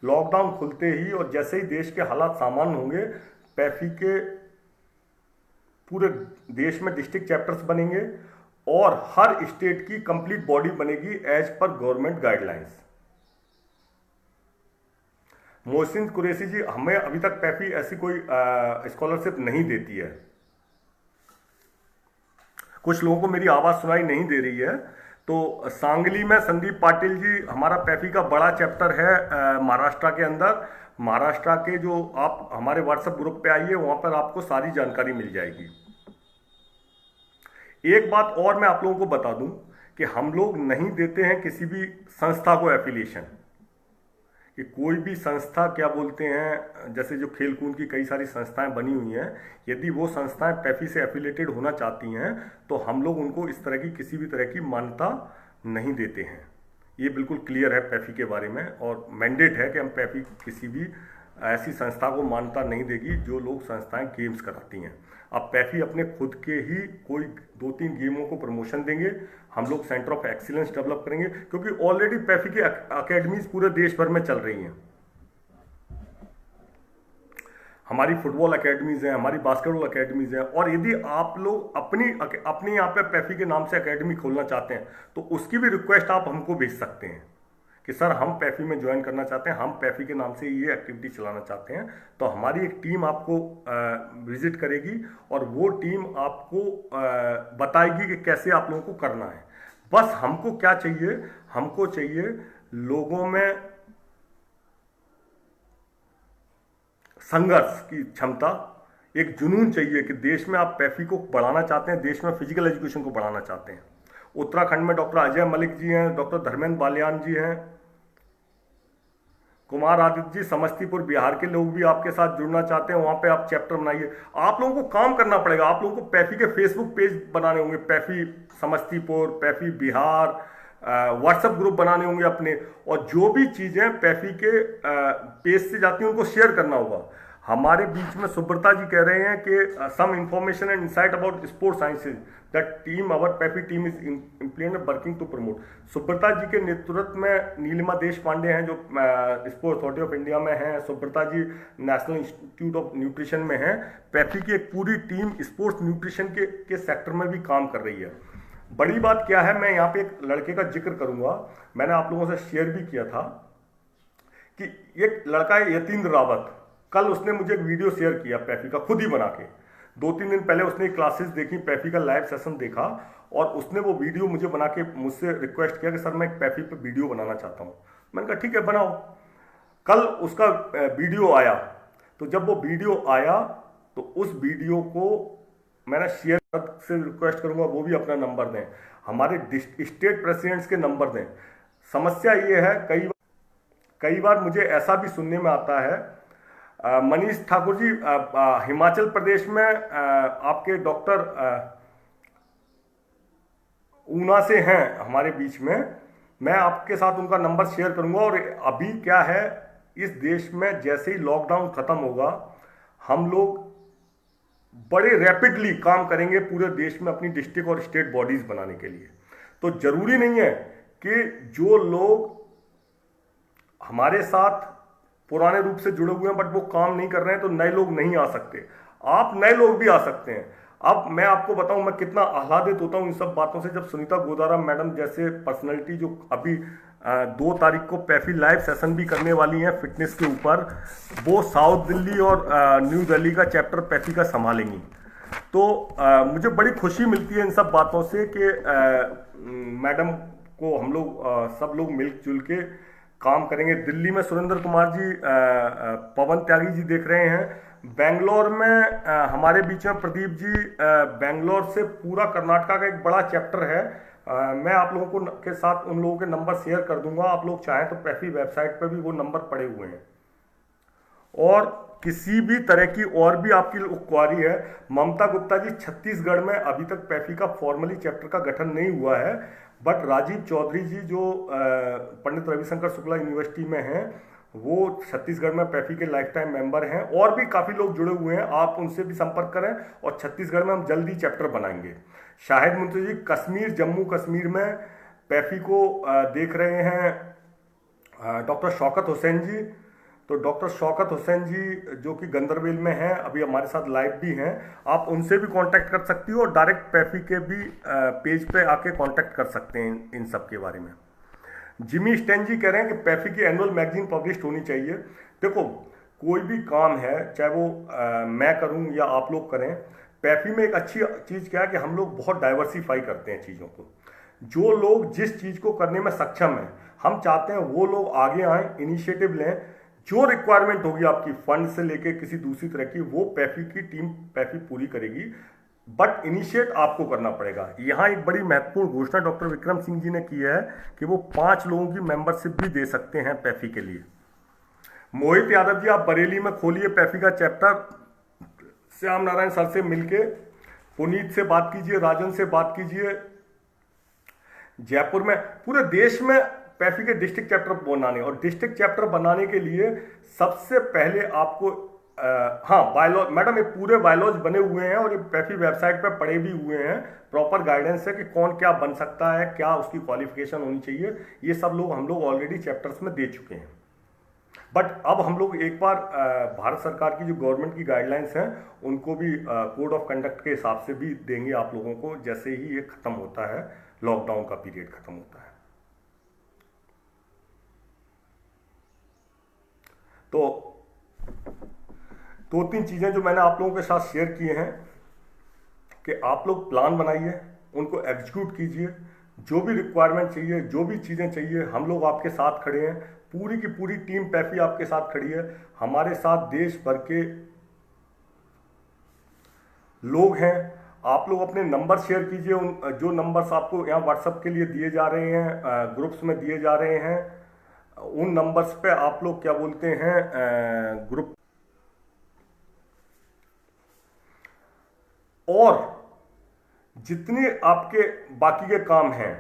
लॉकडाउन खुलते ही और जैसे ही देश के हालात सामान्य होंगे, पैफी के पूरे देश में डिस्ट्रिक्ट चैप्टर्स बनेंगे और हर स्टेट की कंप्लीट बॉडी बनेगी as per government guidelines. Mohsin Qureshi ji, हमें अभी तक पैफी ऐसी कोई स्कॉलरशिप नहीं देती है। कुछ लोगों को मेरी आवाज सुनाई नहीं दे रही है। तो सांगली में संदीप पाटिल जी, हमारा पैफी का बड़ा चैप्टर है महाराष्ट्र के अंदर। महाराष्ट्र के जो, आप हमारे व्हाट्सएप ग्रुप पे आइए, वहां पर आपको सारी जानकारी मिल जाएगी। एक बात और मैं आप लोगों को बता दूं कि हम लोग नहीं देते हैं किसी भी संस्था को एफिलिएशन, कि कोई भी संस्था क्या बोलते हैं, जैसे जो खेल कूद की कई सारी संस्थाएं बनी हुई हैं, यदि वो संस्थाएं पैफी से एफिलेटेड होना चाहती हैं तो हम लोग उनको इस तरह की किसी भी तरह की मान्यता नहीं देते हैं। ये बिल्कुल क्लियर है पैफी के बारे में, और मैंडेट है कि हम पैफी किसी भी ऐसी संस्था को मान्यता नहीं देगी जो लोग संस्थाएं गेम्स कराती हैं। अब पैफी अपने खुद के ही कोई 2-3 गेमों को प्रमोशन देंगे, हम लोग सेंटर ऑफ एक्सीलेंस डेवलप करेंगे, क्योंकि ऑलरेडी पैफी की अकेडमीज पूरे देश भर में चल रही हैं। हमारी फुटबॉल अकेडमीज हैं, हमारी बास्केटबॉल अकेडमीज हैं, और यदि आप लोग अपनी यहाँ पे पैफी के नाम से अकेडमी खोलना चाहते हैं तो उसकी भी रिक्वेस्ट आप हमको भेज सकते हैं कि सर हम पैफी में ज्वाइन करना चाहते हैं, हम पैफी के नाम से ये एक्टिविटी चलाना चाहते हैं। तो हमारी एक टीम आपको विजिट करेगी और वो टीम आपको बताएगी कि कैसे आप लोगों को करना है। बस हमको क्या चाहिए, हमको चाहिए लोगों में संघर्ष की क्षमता, एक जुनून चाहिए कि देश में आप पैफी को बढ़ाना चाहते हैं, देश में फिजिकल एजुकेशन को बढ़ाना चाहते हैं। उत्तराखंड में डॉक्टर अजय मलिक जी हैं, डॉक्टर धर्मेंद्र बालियान जी हैं, कुमार आदित्य जी, समस्तीपुर बिहार के लोग भी आपके साथ जुड़ना चाहते हैं, वहां पे आप चैप्टर बनाइए। आप लोगों को काम करना पड़ेगा, आप लोगों को पैफी के फेसबुक पेज बनाने होंगे, पैफी समस्तीपुर, पैफी बिहार, व्हाट्सएप ग्रुप बनाने होंगे अपने, और जो भी चीजें पैफी के पेज से जाती हैं उनको शेयर करना होगा। हमारे बीच में सुब्रता जी कह रहे हैं कि some information and insight about sports sciences that team our PEFI team is implement working to promote. Subrata ji के नेतृत्व में नीलिमा देश पांडे हैं जो स्पोर्ट्स अथॉरिटी ऑफ इंडिया में हैं, सुब्रता जी नेशनल इंस्टीट्यूट ऑफ न्यूट्रिशन में हैं। पैफी की एक पूरी टीम स्पोर्ट्स न्यूट्रिशन के सेक्टर में भी काम कर रही है। बड़ी बात क्या है, मैं यहाँ पे एक लड़के का जिक्र करूंगा, मैंने आप लोगों से शेयर भी किया था कि एक लड़का है यतीन्द्र रावत, कल उसने मुझे एक वीडियो शेयर किया पैफी का, खुद ही बना के। 2-3 दिन पहले उसने क्लासेस देखी, पैफी का लाइव सेशन देखा, और उसने वो वीडियो मुझे बना के मुझसे रिक्वेस्ट किया कि सर मैं एक पैफी पे वीडियो बनाना चाहता हूँ। मैंने कहा ठीक है बनाओ। कल उसका वीडियो आया, तो जब वो वीडियो आया तो उस वीडियो को मैंने शेयर से रिक्वेस्ट करूंगा वो भी अपना नंबर दें, हमारे स्टेट प्रेसिडेंट्स के नंबर दें। समस्या ये है, कई बार मुझे ऐसा भी सुनने में आता है, मनीष ठाकुर जी हिमाचल प्रदेश में आपके डॉक्टर ऊना से हैं हमारे बीच में, मैं आपके साथ उनका नंबर शेयर करूंगा। और अभी क्या है, इस देश में जैसे ही लॉकडाउन खत्म होगा हम लोग बड़े रैपिडली काम करेंगे पूरे देश में अपनी डिस्ट्रिक्ट और स्टेट बॉडीज बनाने के लिए। तो जरूरी नहीं है कि जो लोग हमारे साथ पुराने रूप से जुड़े हुए हैं बट वो काम नहीं कर रहे हैं तो नए लोग नहीं आ सकते, आप नए लोग भी आ सकते हैं। अब मैं आपको बताऊं मैं कितना आह्लादित होता हूं इन सब बातों से, जब सुनीता गोदारा मैडम जैसे पर्सनैलिटी जो अभी 2 तारीख को पैफी लाइव सेशन भी करने वाली हैं फिटनेस के ऊपर, वो साउथ दिल्ली और न्यू दिल्ली का चैप्टर पैफी का संभालेंगी। तो मुझे बड़ी खुशी मिलती है इन सब बातों से कि मैडम को हम लोग सब लोग मिलजुल के काम करेंगे। दिल्ली में सुरेंद्र कुमार जी, पवन त्यागी जी देख रहे हैं, बेंगलोर में हमारे बीच में प्रदीप जी, बेंगलोर से पूरा कर्नाटका का एक बड़ा चैप्टर है। मैं आप लोगों को के साथ उन लोगों के नंबर शेयर कर दूंगा, आप लोग चाहें तो पैफी वेबसाइट पर भी वो नंबर पड़े हुए हैं। और किसी भी तरह की और भी आपकी क्वारी है, ममता गुप्ता जी छत्तीसगढ़ में अभी तक पैफी का फॉर्मली चैप्टर का गठन नहीं हुआ है, बट राजीव चौधरी जी जो पंडित रविशंकर शुक्ला यूनिवर्सिटी में हैं वो छत्तीसगढ़ में पैफी के लाइफ टाइम मेंबर हैं, और भी काफ़ी लोग जुड़े हुए हैं, आप उनसे भी संपर्क करें। और छत्तीसगढ़ में हम जल्दी चैप्टर बनाएंगे। शाहिद मुंतजी कश्मीर, जम्मू कश्मीर में पैफी को देख रहे हैं डॉक्टर शौकत हुसैन जी। तो डॉक्टर शौकत हुसैन जी जो कि गंदरबेल में हैं, अभी हमारे साथ लाइव भी हैं, आप उनसे भी कांटेक्ट कर सकती हो और डायरेक्ट पैफी के भी पेज पे आके कांटेक्ट कर सकते हैं इन सब के बारे में। जिमी स्टेन जी कह रहे हैं कि पैफी की एनुअल मैगजीन पब्लिश होनी चाहिए। देखो कोई भी काम है, चाहे वो मैं करूं या आप लोग करें, पैफी में एक अच्छी चीज़ क्या है कि हम लोग बहुत डाइवर्सिफाई करते हैं चीज़ों को। जो लोग जिस चीज़ को करने में सक्षम हैं, हम चाहते हैं वो लोग आगे आएँ, इनिशिएटिव लें। जो रिक्वायरमेंट होगी आपकी फंड से लेके किसी दूसरी तरह की, वो पैफी की टीम पैफी पूरी करेगी। बट इनिशिएट आपको करना पड़ेगा। यहां एक बड़ी महत्वपूर्ण घोषणा डॉक्टर विक्रम सिंह जी ने की है कि वो 5 लोगों की मेंबरशिप भी दे सकते हैं पैफी के लिए। मोहित यादव जी, आप बरेली में खोलिए पैफी का चैप्टर, श्याम नारायण सर से मिलके, पुनीत से बात कीजिए, राजन से बात कीजिए। जयपुर में, पूरे देश में पैफी के डिस्ट्रिक्ट चैप्टर बनाने, और डिस्ट्रिक्ट चैप्टर बनाने के लिए सबसे पहले आपको हाँ, बायोलॉज मैडम, ये पूरे बायोलॉज बने हुए हैं और ये पैफी वेबसाइट पे पड़े भी हुए हैं। प्रॉपर गाइडेंस है कि कौन क्या बन सकता है, क्या उसकी क्वालिफिकेशन होनी चाहिए, ये सब लोग हम लोग ऑलरेडी चैप्टर्स में दे चुके हैं। बट अब हम लोग एक बार भारत सरकार की जो गवर्नमेंट की गाइडलाइंस हैं उनको भी कोड ऑफ कंडक्ट के हिसाब से भी देंगे आप लोगों को, जैसे ही ये खत्म होता है, लॉकडाउन का पीरियड खत्म होता है। तो 2-3 चीजें जो मैंने आप लोगों के साथ शेयर किए हैं कि आप लोग प्लान बनाइए, उनको एग्जीक्यूट कीजिए, जो भी रिक्वायरमेंट चाहिए, जो भी चीजें चाहिए, हम लोग आपके साथ खड़े हैं। पूरी की पूरी टीम पैफी आपके साथ खड़ी है। हमारे साथ देश भर के लोग हैं। आप लोग अपने नंबर शेयर कीजिए, उन जो नंबर्स आपको यहाँ व्हाट्सएप के लिए दिए जा रहे हैं, ग्रुप्स में दिए जा रहे हैं, उन नंबर्स पे आप लोग क्या बोलते हैं, ग्रुप, और जितने आपके बाकी के काम हैं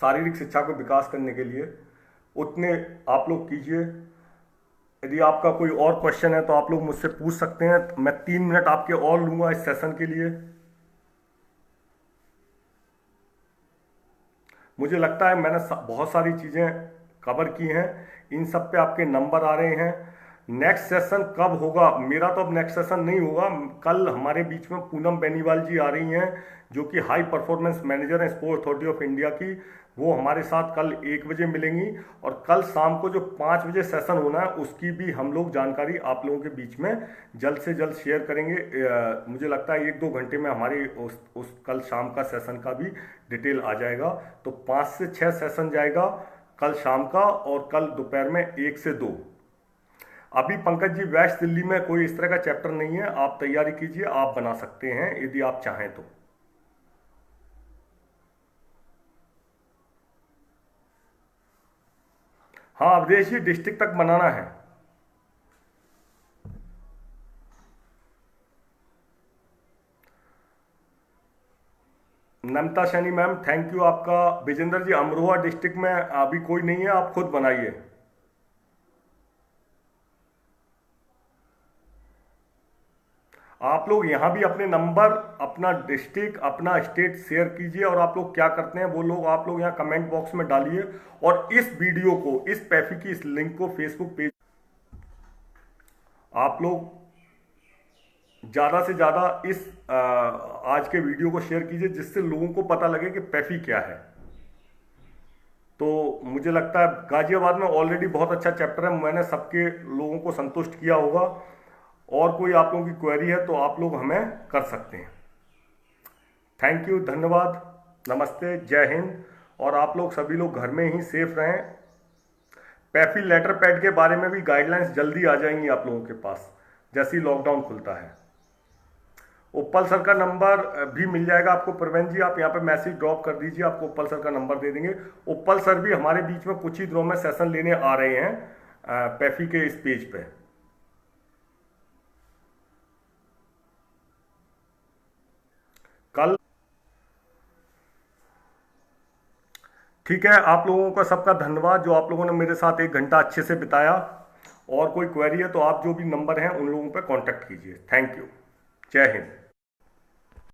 शारीरिक शिक्षा को विकास करने के लिए, उतने आप लोग कीजिए। यदि आपका कोई और क्वेश्चन है तो आप लोग मुझसे पूछ सकते हैं। मैं 3 मिनट आपके और लूंगा इस सेशन के लिए। मुझे लगता है मैंने बहुत सारी चीजें कवर की हैं। इन सब पे आपके नंबर आ रहे हैं। नेक्स्ट सेशन कब होगा? मेरा तो अब नेक्स्ट सेशन नहीं होगा। कल हमारे बीच में पूनम बेनीवाल जी आ रही हैं, जो कि हाई परफॉर्मेंस मैनेजर हैं स्पोर्ट्स अथॉरिटी ऑफ इंडिया की। वो हमारे साथ कल 1 बजे मिलेंगी, और कल शाम को जो 5 बजे सेशन होना है उसकी भी हम लोग जानकारी आप लोगों के बीच में जल्द से जल्द शेयर करेंगे। मुझे लगता है 1-2 घंटे में हमारी उस कल शाम का सेशन का भी डिटेल आ जाएगा। तो 5 से 6 सेशन जाएगा कल शाम का, और कल दोपहर में 1 से 2। अभी पंकज जी वेस्ट दिल्ली में कोई इस तरह का चैप्टर नहीं है, आप तैयारी कीजिए, आप बना सकते हैं यदि आप चाहें तो। हाँ, अवधेश जी, डिस्ट्रिक्ट तक बनाना है। नमता सैनी मैम, थैंक यू आपका। विजेंद्र जी, अमरोहा डिस्ट्रिक्ट में अभी कोई नहीं है, आप खुद बनाइए। आप लोग यहाँ भी अपने नंबर, अपना डिस्ट्रिक्ट, अपना स्टेट शेयर कीजिए, और आप लोग क्या करते हैं वो लोग आप लोग यहाँ कमेंट बॉक्स में डालिए। और इस वीडियो को, इस पैफी की इस लिंक को फेसबुक पेज आप लोग ज़्यादा से ज़्यादा इस आज के वीडियो को शेयर कीजिए, जिससे लोगों को पता लगे कि पैफी क्या है। तो मुझे लगता है गाजियाबाद में ऑलरेडी बहुत अच्छा चैप्टर है, मैंने सबके लोगों को संतुष्ट किया होगा। और कोई आप लोगों की क्वेरी है तो आप लोग हमें कर सकते हैं। थैंक यू, धन्यवाद, नमस्ते, जय हिंद। और आप लोग सभी लोग घर में ही सेफ रहें। पैफी लेटर पैड के बारे में भी गाइडलाइंस जल्दी आ जाएंगी आप लोगों के पास, जैसे ही लॉकडाउन खुलता है। उपल सर का नंबर भी मिल जाएगा आपको। प्रवीण जी, आप यहाँ पे मैसेज ड्रॉप कर दीजिए, आपको उपल सर का नंबर दे देंगे। उपल सर भी हमारे बीच में कुछ ही दिनों में सेशन लेने आ रहे हैं पैफी के इस पेज पे। कल ठीक है, आप लोगों का सबका धन्यवाद जो आप लोगों ने मेरे साथ 1 घंटा अच्छे से बिताया। और कोई क्वेरी है तो आप जो भी नंबर हैं उन लोगों पे कांटेक्ट कीजिए। थैंक यू, जय हिंद।